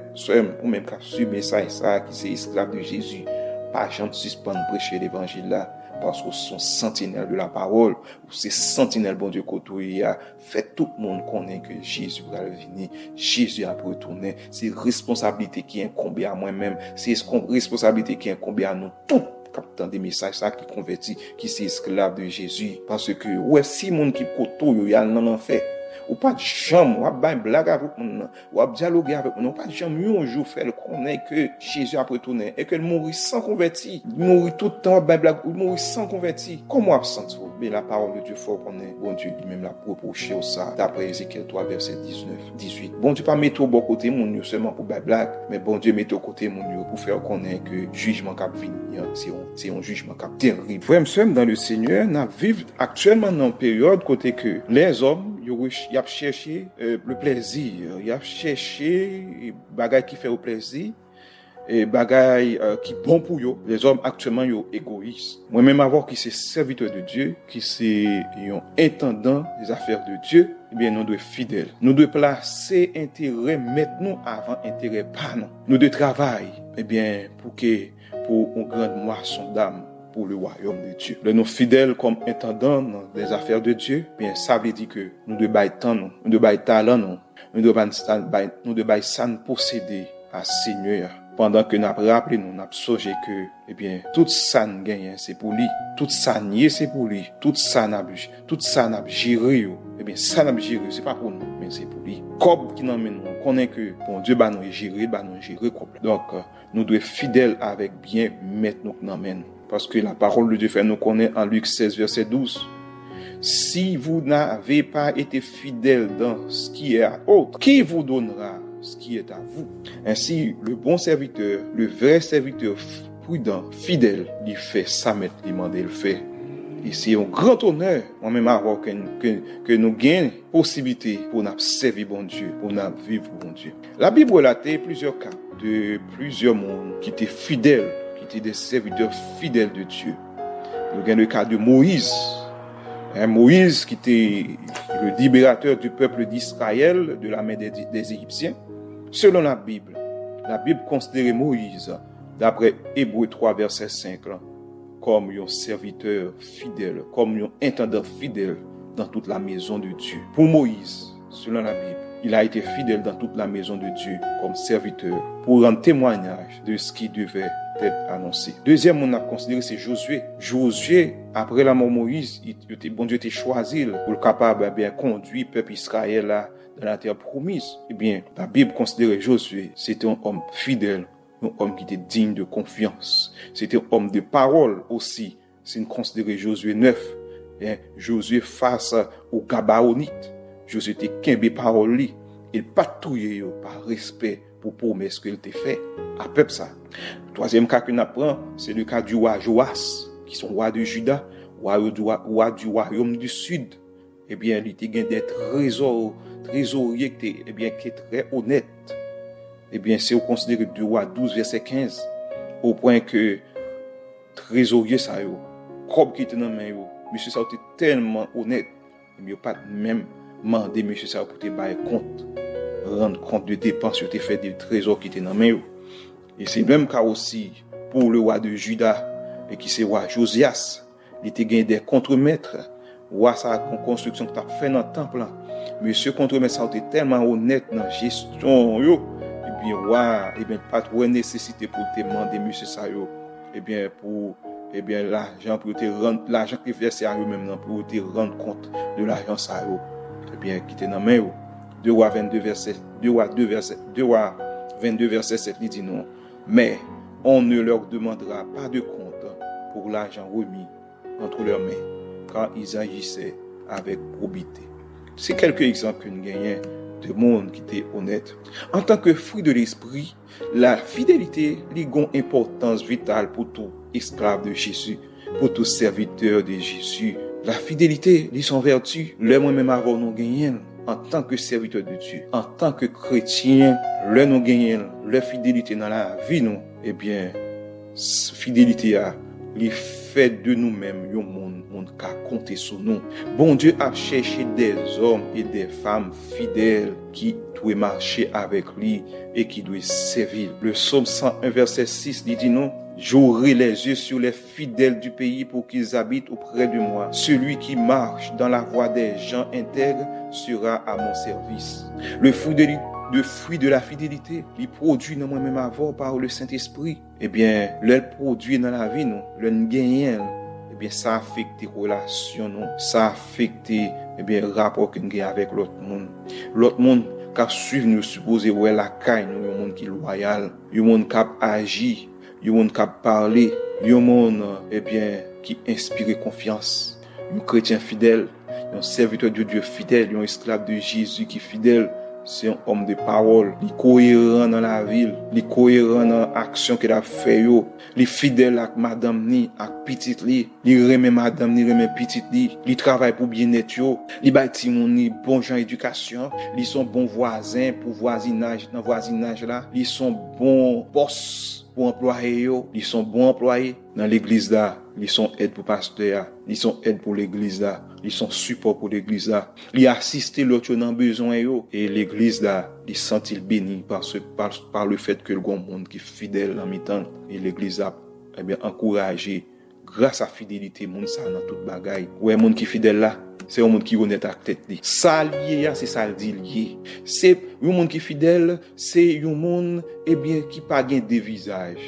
[SPEAKER 3] ou même qu'à suivre message ça, qui c'est esclave de Jésus, pas jamais suspendre prêcher l'évangile là. Parce que sont sentinelles de la parole, ou c'est sentinelles bon Dieu côté a fait tout le monde connaît que Jésus va venir, Jésus a retourner. C'est responsabilité qui incombe à moi-même, c'est responsabilité qui incombe à nous tous. Captant des messages ça qui convertit, qui c'est esclave de Jésus, parce que ouais si monde qui côté yo y a dans l'enfer. Ou pas de chambre, ou pas de blague avec moi, ou pas dialoguer avec moi, ou pas de chambre, un jour faire connaître que Jésus a retourné et que mourir sans converti, mourir tout le temps, blague, ou mourir sans converti. Comment absent mais la parole de Dieu faut qu'on est, bon Dieu lui-même l'a reproché ça, d'après Ézéchiel 3 verset 19, 18. Bon Dieu pas mettre au bon côté mon seulement pour blague, mais bon Dieu mettre au côté mon pour faire connaître que jugement cap venir, c'est un jugement cap terrible. Frères et sœurs dans le Seigneur, nous vivons actuellement dans une période côté que les hommes il a cherché le plaisir, il a cherché bagaille qui fait au plaisir et bagaille qui bon pour eux. Les hommes actuellement yo égoïstes. Moi-même avoir qui c'est serviteur de Dieu, qui c'est un intendant des affaires de Dieu, eh bien nous devons être fidèles. Nous devons placer intérêt maintenant avant intérêt pas non. Nous devons travailler eh bien pour une grande moisson d'âme pour le royaume de Dieu. Nous fidèles comme intendants dans les affaires de Dieu, bien ça veut dire que nous devons bailler temps, nous devons bailler talent, nous devons bailler ça posséder à Seigneur. Pendant que nous rappelons, nous avons songé que, eh bien, tout ça nous gagne, c'est pour lui. Tout ça nier, c'est pour lui. Tout ça n'a géré, eh bien, ça n'a géré, c'est pas pour nous, mais c'est pour lui. Comme qui nous mène, on connaît que, bon Dieu, nous gérer, comme. Donc, nous devons être fidèles avec bien mettre nous dans mène. Parce que la parole de Dieu fait nous connaître en Luc 16 verset 12. Si vous n'avez pas été fidèle dans ce qui est à autre, qui vous donnera ce qui est à vous? Ainsi, le bon serviteur, le vrai serviteur prudent, fidèle, il fait ça, mettre il mande le fait. Et c'est un grand honneur, moi-même, avoir que nous gagnons possibilité pour nous servir bon Dieu, pour nous vivre bon Dieu. La Bible relate plusieurs cas de plusieurs mondes qui étaient fidèles, qui étaient des serviteurs fidèles de Dieu. Nous avons le cas de Moïse. Moïse, qui était le libérateur du peuple d'Israël de la main des Égyptiens. Selon la Bible considérait Moïse, d'après Hébreux 3, verset 5, comme un serviteur fidèle, comme un intendant fidèle dans toute la maison de Dieu. Pour Moïse, selon la Bible, il a été fidèle dans toute la maison de Dieu comme serviteur pour rendre témoignage de ce qui devait être annoncé. Deuxième, on a considéré, c'est Josué. Josué, après la mort de Moïse, bon Dieu était choisi pour le capable de bien conduire le peuple Israël là, dans la terre promise. Eh bien, la Bible considérait Josué, c'était un homme fidèle, un homme qui était digne de confiance. C'était un homme de parole aussi. C'est une considéré Josué 9. Josué face aux Gabaonites. Josué était qu'un parole li. Il patrouillait par respect pour promesse qu'il t'a fait à peuple ça. Le troisième cas qu'on apprend, c'est le cas du roi Joas, qui sont roi de Juda, roi du royaume du sud. Eh bien, il était des trésoriers qui est très honnête. Eh bien, c'est au considéré du roi 12, verset 15, au point que trésorier ça yo, comme qui était dans main yo, monsieur ça était tellement honnête, il n'y a pas même mandé monsieur ça pour te bailler compte, rendre compte de dépenses que tu fait des trésors qui étaient dans main yo. Et c'est le même cas aussi pour le roi de Juda, et qui c'est roi Josias, il était gagné des contremaîtres, roi sa construction que tu as fait dans le temple. Monsieur contremaître ça était tellement honnête dans la gestion yo. Et bien, pas trop nécessité pour te demander, monsieur ça yo. Eh bien, l'argent pour te rendre, l'argent que tu versé à eux-mêmes, pour te rendre compte de l'argent ça yo. Eh bien, qui te dans main yo. 2 Rois 22, verset 7, il dit non. Mais, on ne leur demandera pas de compte pour l'argent remis entre leurs mains, car ils agissaient avec probité. C'est quelques exemples que nous gagnons de monde qui était honnête. En tant que fruit de l'esprit, la fidélité a une importance vitale pour tout esclave de Jésus, pour tout serviteur de Jésus. La fidélité, ils sont vertus. Le moi-même avant nous gagnons en tant que serviteur de Dieu, en tant que chrétien, le nous gagnons, la fidélité dans la vie nous, eh bien, fidélité a les fait de nous-mêmes, un monde qui a compté sur nous. Bon Dieu a cherché des hommes et des femmes fidèles qui doivent marcher avec lui et qui doivent servir. Le psaume 101, verset 6 dit non. J'aurai les yeux sur les fidèles du pays pour qu'ils habitent auprès de moi. Celui qui marche dans la voie des gens intègres sera à mon service. Le fruit de la fidélité, il produit dans moi-même avant par le Saint-Esprit. Eh bien, le produit dans la vie, nous, le gagnant, eh bien, ça affecte les relations, nous, ça affecte, eh bien, le rapport que nous avons avec l'autre monde. L'autre monde, qui suit nous, supposé, ouais, la caille, nous, un monde qui est loyal, un monde qui agit, un monde qui parle, un monde, eh bien, qui inspire confiance. Un chrétien fidèle, un serviteur de Dieu fidèle, un esclave de Jésus qui est fidèle. C'est un homme de parole, il est cohérent dans la ville, il est cohérent dans l'action qu'il a fait, il est fidèle avec madame ni, avec petite li, il remet madame ni, remet petite li, il travaille pour bien-être, il bâtit mon ni, bon genre éducation, ils sont bons voisins pour voisinage, dans voisinage là, ils sont bons boss pour employer, ils sont bons employés dans l'église là, ils sont aide pour pasteur, ils sont aide pour l'église là, ils sont support pour l'église là, ils assistent l'autre dans besoin et l'église là, ils sentent béni par le fait que le grand monde qui est fidèle en mi-temps et l'église là, eh bien encouragé grâce à fidélité monde ça dans toute bagaille. Ouais, monde qui fidèle là, c'est un monde qui honnête avec tête li. Ça lié c'est ça le dit lié. C'est un monde qui fidèle, c'est un monde eh bien qui pas gain de visage.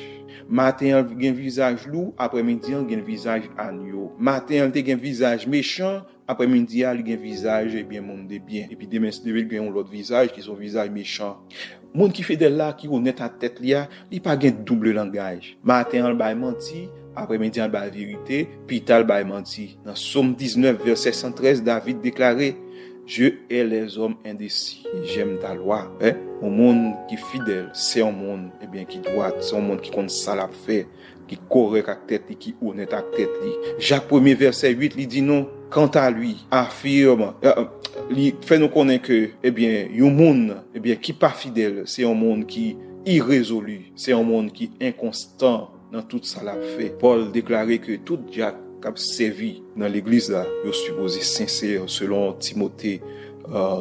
[SPEAKER 3] Matin il gen visage lourd, après-midi il gen visage agneau. Matin il gen visage méchant, après-midi il gen visage eh bien monde de bien. Et puis demain il gen l'autre visage qui sont visage méchant. Monde qui fidèle là qui honnête à tête li, il pas gen double langage. Matin il bay menti, après-midi al ba vérité, puis tal ba menti. Dans Somme 19 verset 113, David déclarait: je hais les hommes indécis, j'aime ta loi. Un monde qui est fidèle, c'est un monde qui doit, c'est un monde qui compte ça la fait, qui correct avec tête, qui honnête avec tête. Jacques 1er verset 8, il dit non, quant à lui, affirme, il fait nous connaître que, un monde, qui pas fidèle, c'est un monde qui irrésolu, c'est un monde qui inconstant dans tout ça la fait. Paul déclarait que tout Jacques qui a servi dans l'église là, il est supposé sincère selon Timothée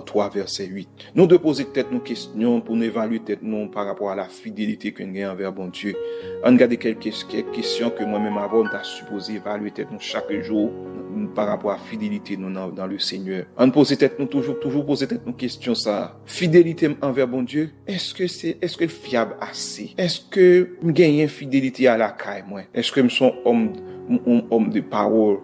[SPEAKER 3] 3 verset 8. Nous devons poser peut-être nos questions pour nous évaluer peut-être nous par rapport à la fidélité que nous avons envers bon Dieu. On regarde quelques questions que moi-même avant on a supposé évaluer peut-être nous chaque jour par rapport à la fidélité nous dans le Seigneur. On pose peut-être nous toujours poser peut-être nos questions ça. Fidélité envers bon Dieu, est-ce que fiable assez? Est-ce que me gagne fidélité à la caille moi? Est-ce que me sont homme de parole?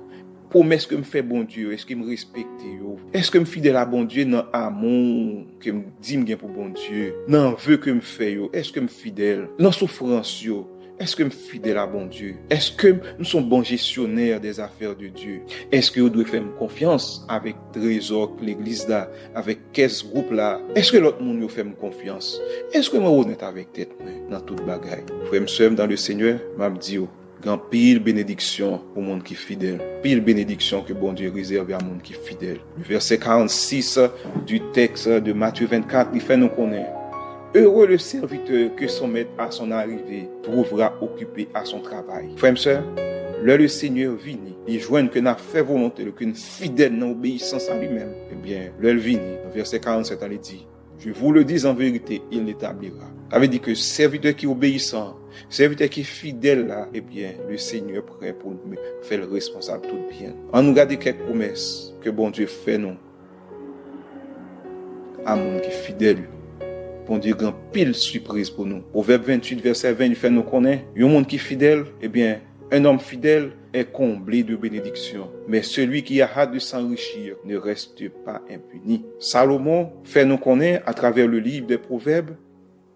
[SPEAKER 3] Promesse que me fait bon Dieu, est-ce que me respecte yo? Est-ce que me fidèle à bon Dieu dans amour que me dit me pour bon Dieu? Dans vœu que me fait yo, est-ce que me fidèle? Dans souffrance yo, est-ce que me fidèle à bon Dieu? Est-ce que nous sommes bons gestionnaires des affaires de Dieu? Est-ce que vous devez faire confiance avec Trésor, l'église là, avec qu'est-ce groupe là? Est-ce que l'autre monde nous fait confiance? Est-ce que moi honnête avec tête dans toute bagaille? Frère m'seur dans le Seigneur, m'a dit grand pile bénédiction au monde qui est fidèle. Pile bénédiction que bon Dieu réserve à monde qui est fidèle. Le verset 46 du texte de Matthieu 24, il fait nous connaître. Heureux le serviteur que son maître à son arrivée trouvera occupé à son travail. Frère et sœur, le Seigneur vini, il joigne que n'a fait volonté, que une fidèle dans obéissance à lui-même. Le vini, verset 47, il dit, je vous le dis en vérité, il l'établira. Ça veut dire que serviteur qui est obéissant, serviteur qui est fidèle là, le Seigneur est prêt pour nous faire le responsable tout bien. On nous regarde quelques promesses que bon Dieu fait nous. À monde qui est fidèle. Bon Dieu grand pile surprise pour nous. Proverbe 28 verset 20 il fait nous connaître, un monde qui est fidèle, un homme fidèle est comblé de bénédictions, mais celui qui a hâte de s'enrichir ne reste pas impuni. Salomon fait nous connaître à travers le livre des Proverbes,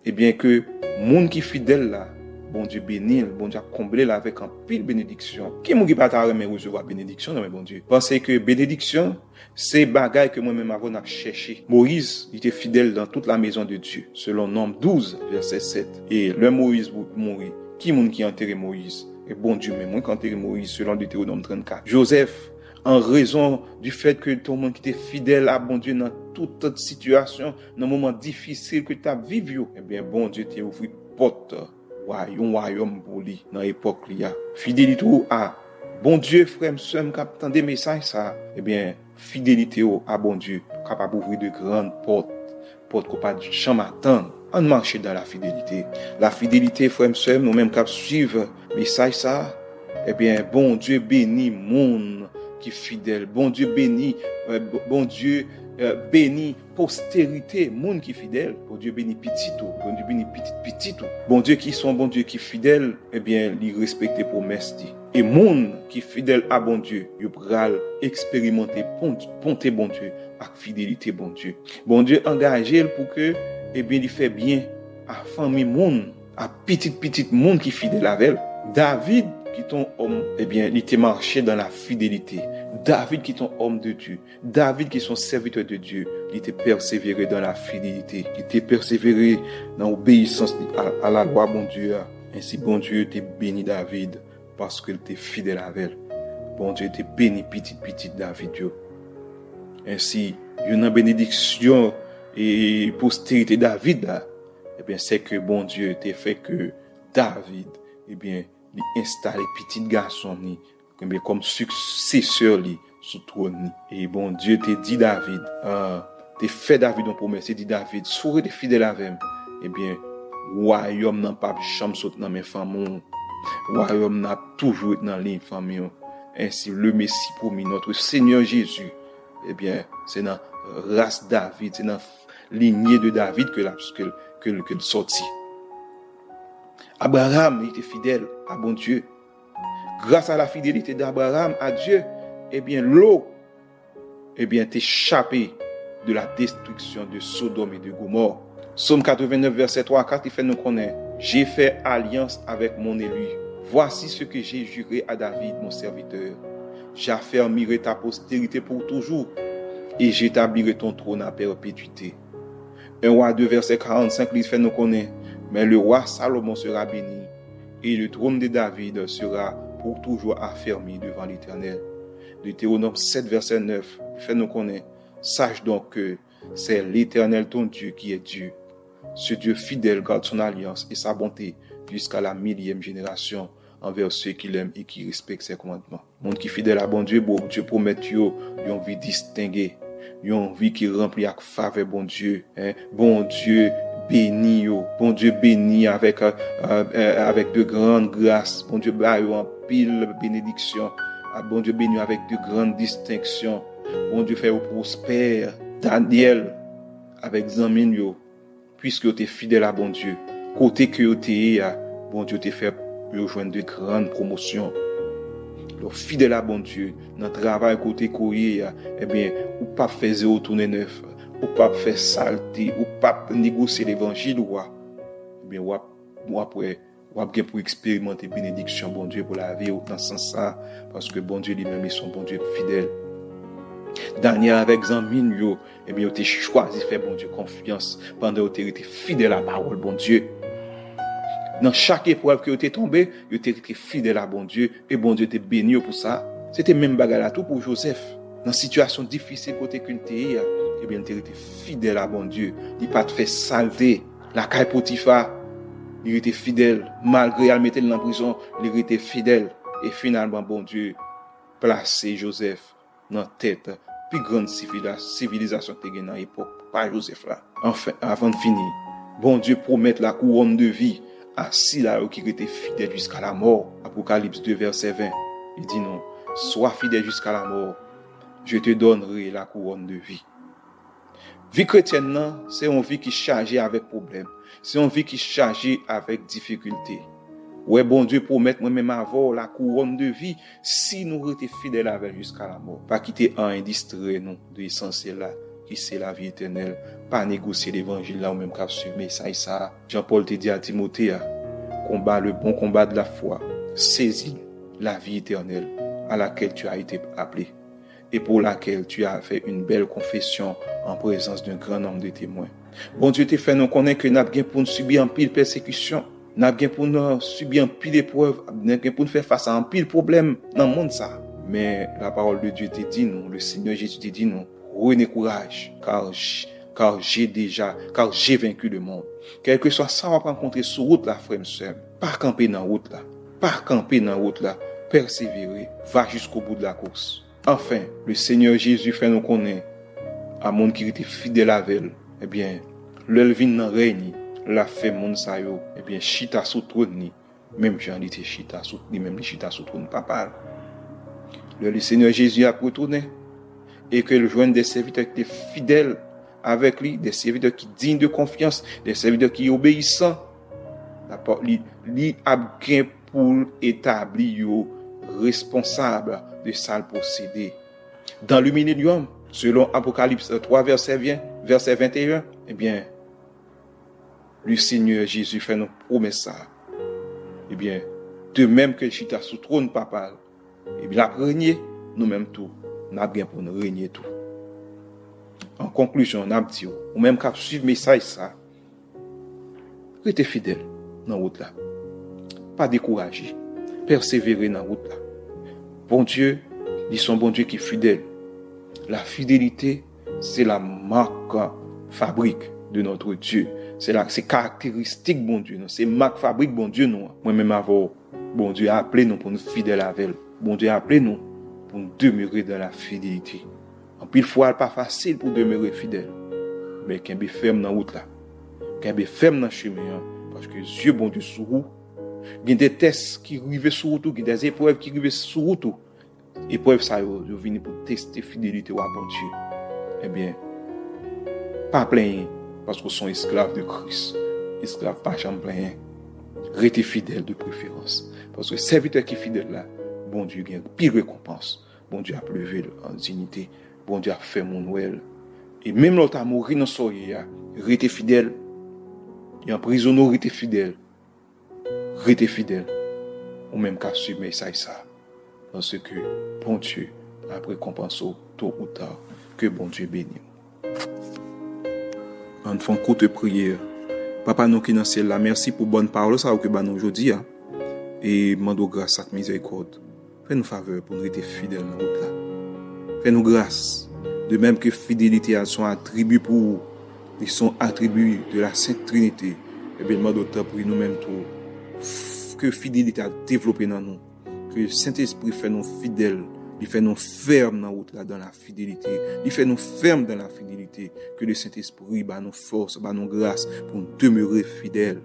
[SPEAKER 3] que monde qui est fidèle là, bon Dieu bénit, bon Dieu a comblé là avec un pile bénédiction. Qui m'a dit pas ta remet recevoir bénédiction, non mais bon Dieu. Pensez que bénédiction, c'est bagaille que moi-même avant n'a cherché. Moïse, il était fidèle dans toute la maison de Dieu, selon Nombre 12, verset 7. Et le Moïse mourit. Qui monde qui a enterré Moïse? Et bon Dieu, mais moi qui a enterré Moïse, selon Deutéronome 34. Joseph, en raison du fait que tout le monde qui était fidèle à bon Dieu dans toute situation, dans un moment difficile que tu as vécu, bon Dieu t'a ouvert porte, royaume pour lui, dans l'époque là. Fidélité à bon Dieu, frère, soeur, captant des messages, ça, fidélité à bon Dieu, capable d'ouvrir de grandes portes qu'on pas jamais attendre. On marche dans la fidélité. La fidélité, frère, soeur, nous-mêmes cap suivre message ça, bon Dieu bénit monde qui est fidèle. Bon Dieu bénit, bénit postérité, monde qui est fidèle. Bon Dieu bénit petit tout. Bon Dieu bénit petit tout. Bon Dieu qui sont bon Dieu qui est fidèle, il respecte promesse. Et monde qui est fidèle à bon Dieu, il va expérimenter bonté bon Dieu, avec fidélité bon Dieu. Bon Dieu engagé pour que, il fait bien à famille monde, à petit monde qui est fidèle avec elle. David, qui est un homme, il était marché dans la fidélité. David, qui est un homme de Dieu. David, qui est son serviteur de Dieu, il était persévéré dans la fidélité. Il était persévéré dans l'obéissance à la loi, bon Dieu. Ainsi, bon Dieu t'a béni David parce qu'il était fidèle avec elle. Bon Dieu t'a béni petit David. Ainsi, une bénédiction et postérité David, c'est que bon Dieu t'a fait que David, il installe petit garçon comme successeur sur trône. Et bon Dieu t'a dit David, t'es fait David en promesse, dit David, sourire de fidèle avec royaume n'a pas chambre saute dans mes femmes, royaume n'a toujours été dans les familles. Ainsi le Messie promis, notre Seigneur Jésus, c'est dans race David, c'est dans lignée de David que sorti. Abraham était fidèle à bon Dieu. Grâce à la fidélité d'Abraham à Dieu, l'eau, est échappée de la destruction de Sodome et de Gomorrhe. Psaume 89, verset 3 à 4, il fait nous connaître. J'ai fait alliance avec mon élu. Voici ce que j'ai juré à David, mon serviteur. J'affermirai ta postérité pour toujours et j'établirai ton trône à perpétuité. 1 Roi 2, verset 45, il fait nous connaître. Mais le roi Salomon sera béni et le trône de David sera pour toujours affermi devant l'Éternel. Deutéronome 7, verset 9, il fait nous connaître. Sache donc que c'est l'Éternel ton Dieu qui est Dieu. Ce Dieu fidèle garde son alliance et sa bonté jusqu'à la 1000e génération envers ceux qui l'aiment et qui respectent ses commandements. Monde qui fidèle à bon Dieu promet une vie distinguée, une vie qui remplit avec faveur bon Dieu, bon Dieu béni bon Dieu béni avec de grandes grâces, bon Dieu baille en pile bénédiction, bon Dieu béni avec de grandes distinctions, bon Dieu fait prospère. Daniel avec Zamin yo, puisque tu es fidèle à bon Dieu, côté que tu es, bon Dieu te fait rejoindre de grandes promotions. Donc fidèle à bon Dieu, dans le travail côté courrier, eh bien, ou pas faire zéro tourner neuf, ou pas faire saleté, ou pas négocier l'évangile, eh bien, ou après, ou bien pour expérimenter bénédiction, bon Dieu, pour la vie, dans ce sens-là, parce que bon Dieu lui-même est son bon Dieu fidèle. Daniel avec Zamin yo, eh bien, tu as choisi de faire bon Dieu confiance pendant que tu étais fidèle à la parole, bon Dieu. Dans chaque épreuve que tu es tombé, tu étais fidèle à bon Dieu et bon Dieu t'est béni pour ça. C'était même bagarre à tout pour Joseph. Dans une situation difficile côté que tu es, eh bien, tu étais fidèle à bon Dieu. Il pas te fait saleté. La caille Potiphar, il était fidèle. Malgré elle mettait en prison, il était fidèle. Et finalement, bon Dieu, placé Joseph dans la tête plus grande civilisation que tu as dans l'époque. Pas Joseph là. Enfin, avant de finir, bon Dieu promet la couronne de vie à ceux qui étaient fidèles jusqu'à la mort. Apocalypse 2, verset 20. Il dit non, sois fidèle jusqu'à la mort, je te donnerai la couronne de vie. Vie chrétienne, non, c'est une vie qui est chargée avec problèmes. C'est une vie qui est chargée avec difficultés. Ouais, bon Dieu promet moi-même avoir la couronne de vie si nous étions fidèles avec jusqu'à la mort. Pas quitter un distrait, non, de l'essentiel là, qui c'est la vie éternelle. Pas négocier l'évangile là ou même qu'assumer ça et ça. Jean-Paul te dit à Timothée, combat le bon combat de la foi. Saisis la vie éternelle à laquelle tu as été appelé et pour laquelle tu as fait une belle confession en présence d'un grand nombre de témoins. Bon Dieu te fait nous connaître que nous avons bien pour nous subir un pile persécution. Nous avons bien pour nous subir un pile épreuve. Nous avons bien pour nous faire face à un pile problème dans le monde ça. Mais la parole de Dieu te dit nous, le Seigneur Jésus te dit nous, prenez courage car j'ai vaincu le monde. Quel que soit ça, on va rencontrer sur route là, frère, sœur. Pas camper dans route là. Pas camper dans route là. Persévérer. Va jusqu'au bout de la course. Enfin, le Seigneur Jésus fait nous connaître à monde qui était fidèle à elle. Eh bien, l'elvin dans règne, la fait monde sa yo. Eh bien, chita sous trône, même Jean était chita sous trône papa. Le Seigneur Jésus a retourné et que le joigne des serviteurs qui étaient fidèles avec lui, des serviteurs qui dignes de confiance, des serviteurs qui obéissants. Lui a bien pour établir responsable de ça procédé. Dans le millénium, selon Apocalypse 3, verset 21, eh bien, le Seigneur Jésus fait nos promesses ça. Eh bien, de même que chita sous trône papa, eh bien, la régner, nous-mêmes tout, nous avons bien pour nous régner tout. En conclusion, nous avons dit, ou même qu'à suivre message ça, restez fidèle dans la route là. Pas décourager, persévérer dans la route là. Bon Dieu, il est un bon Dieu qui est fidèle. La fidélité, c'est la marque fabrique de notre Dieu. C'est caractéristique bon Dieu. C'est marque fabrique bon Dieu nous. Moi-même avant, bon Dieu a appelé nous pour nous fidèles avec elle. Bon Dieu a appelé nous pour nous demeurer dans la fidélité. En pile fois, c'est pas facile pour demeurer fidèle. Mais qu'on est ferme dans la route là. Qu'on est ferme dans le chemin. Parce que Dieu, bon Dieu, sur vous. Il y a des tests qui arrivent sur vous, il y a des épreuves qui arrivent sur vous. Épreuves, ça, vous venez pour tester fidélité à bon Dieu. Eh bien, pas plein, parce que vous sont esclaves de Christ. Esclaves, pas jamais plein. Restez fidèles de préférence. Parce que serviteur qui est fidèle là, bon Dieu gagne pire récompense. Bon Dieu a pleuvé en dignité. Bon Dieu a fait mon Noël. Et même l'autre a mouru dans le soleil, restez fidèle. Et en prison, restez fidèle. Restez fidèle. ou même qu'à assumer ça. Parce que, bon Dieu, après récompense tôt ou tard, que bon Dieu bénisse. En font courte prière. Papa nous qui dans le ciel là, merci pour bonne parole ça que nous aujourd'hui. Et mando grâce à miséricorde. Fais-nous faveur pour nous être fidèles dans route là. Fais-nous grâce. De même que fidélité sont attributs pour vous. Ils sont attributs de la Sainte Trinité. Et bien, demande autant pour nous-mêmes tout. Que fidélité a développé dans nous. Que le Saint-Esprit fait nous fidèles. Il fait nous fermes dans route là, dans la fidélité. Il fait nous fermes dans la fidélité. Que le Saint-Esprit bat nous force, bat nous grâce pour nous demeurer fidèles.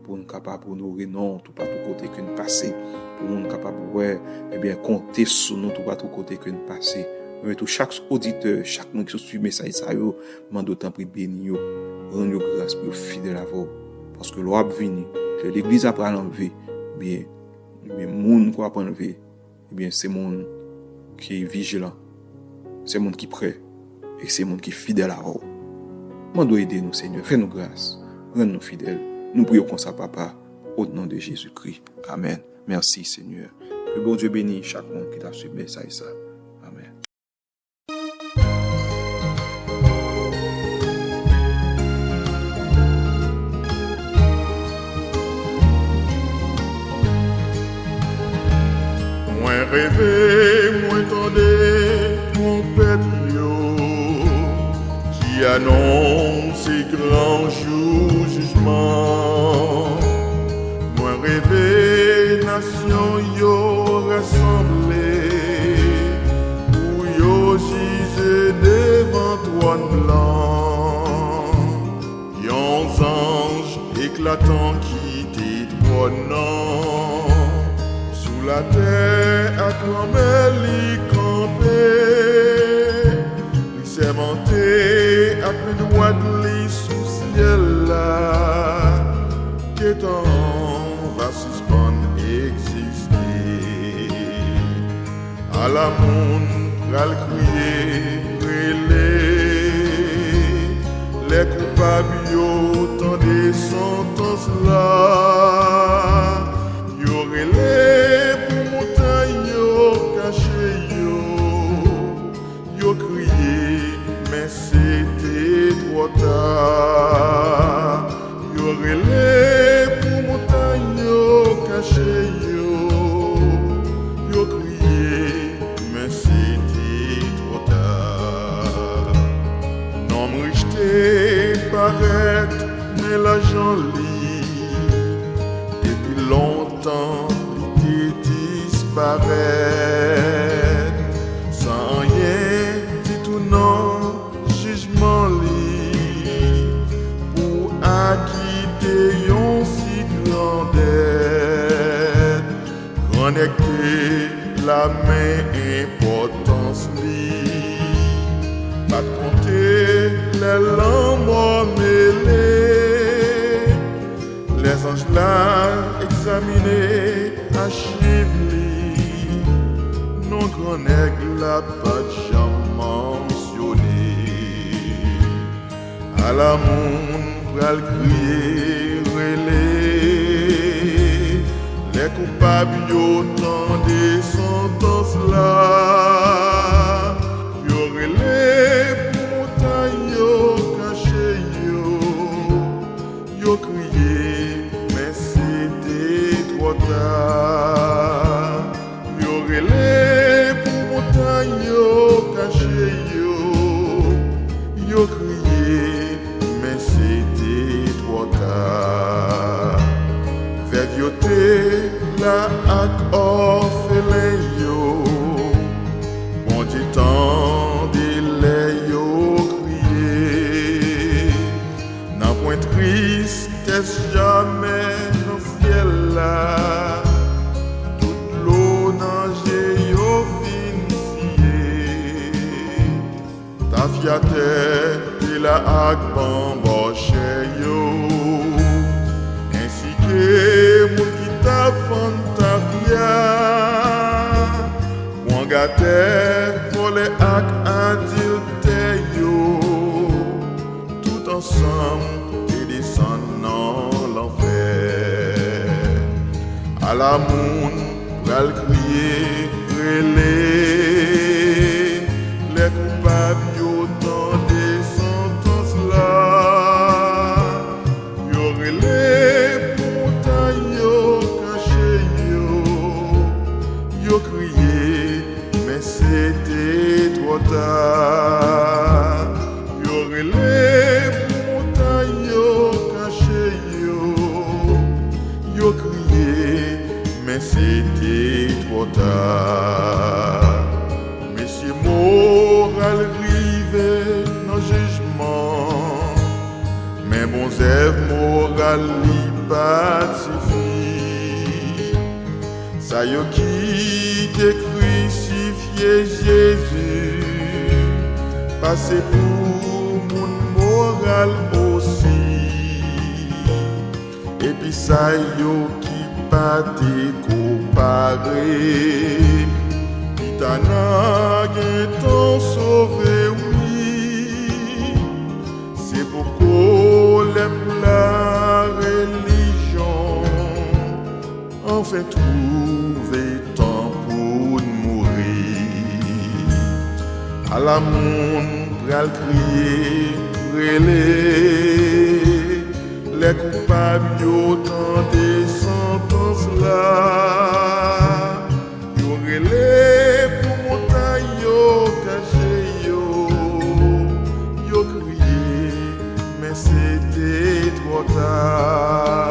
[SPEAKER 3] Pour nous capables pour nous non tout pas tout côté que nous passer. Pour nous capables compter sur nous tout pas tout côté que nous passer. Mais tout chaque auditeur, chaque monde qui suit message ça yo, mande autant pour bénir yo, rendre grâce pour fidèle à vous parce que l'on vini, que l'église a pas enlever, bien monde quoi pas enlever, bien c'est monde qui est vigilant. C'est monde qui prêt et c'est monde qui est fidèle à vous. Mande aider nous Seigneur, fais-nous grâce, rends-nous fidèles. Nous prions comme ça papa au nom de Jésus-Christ. Amen. Merci Seigneur. Que bon Dieu bénisse chaque monde qui t'a suivi message ça. Amen.
[SPEAKER 4] Moins rêvé, moins tendé, trompette qui annonce grand jour jugement. Moins rêvé, nation yo rassemblé, où yo juge devant trône blanc. Yon ange éclatant qui détrônant, sous la terre acclamé li campé, li sermenté à plus droite li sous ciel là, qu'étant va suspendre exister. À la monde pral crier, les coupables yo tant des sentences là, yo relé pour montagne yo caché yo crié mais c'était trop tard. Yo relé pour montagne yo caché yo crié mais c'était trop tard. Non m'rejeté paraître mais la jolie depuis longtemps il disparaît sans rien dit tout non jugement li pour acquitter yon si grand dette connecter la main importance li pas compter les lambeaux mêlés, les anges là examiner archive li, non grand aigle la pas jamais mentionné. À la monde pral crier relais, les coupables yo tant des sentences là, yo relais pour montagne yo caché yo crié mais c'était trop tard. Yo relais pour montagne yo caché yo crié mais c'était trop tard. Fait vioter la ak orphelin yo, bon Dieu tant délai yo crié, n'a point tristesse jamais dans ciel là, toute l'eau nage yo fin scié, ta fiaté de la ak bamboche yo, ainsi que moun qui t'a fantafia, moun gâté volé ak adulte yo, tout ensemble et descendant l'enfer. À la moun pral crier, relais, les coupables yo dans des sentences là, yo relais pour montagne yo caché yo crié, mais c'était trop tard. Yo relais pour montagne yo caché yo crié, mais c'était trop tard. Monsieur moral rivé dans jugement, mais bon zève moral li pacifié. Ça yo qui te crucifié Jésus, passé pour mon moral aussi. Et puis ça yo qui pas te comparé, Pitana gen ton sauvé oui. C'est pourquoi les pour la religion enfin trouver temps pour mourir. À la monde pral crier, relais, les coupables yo dans des sentences là, yo relais pour montagne yo caché yo crié, mais c'était trop tard.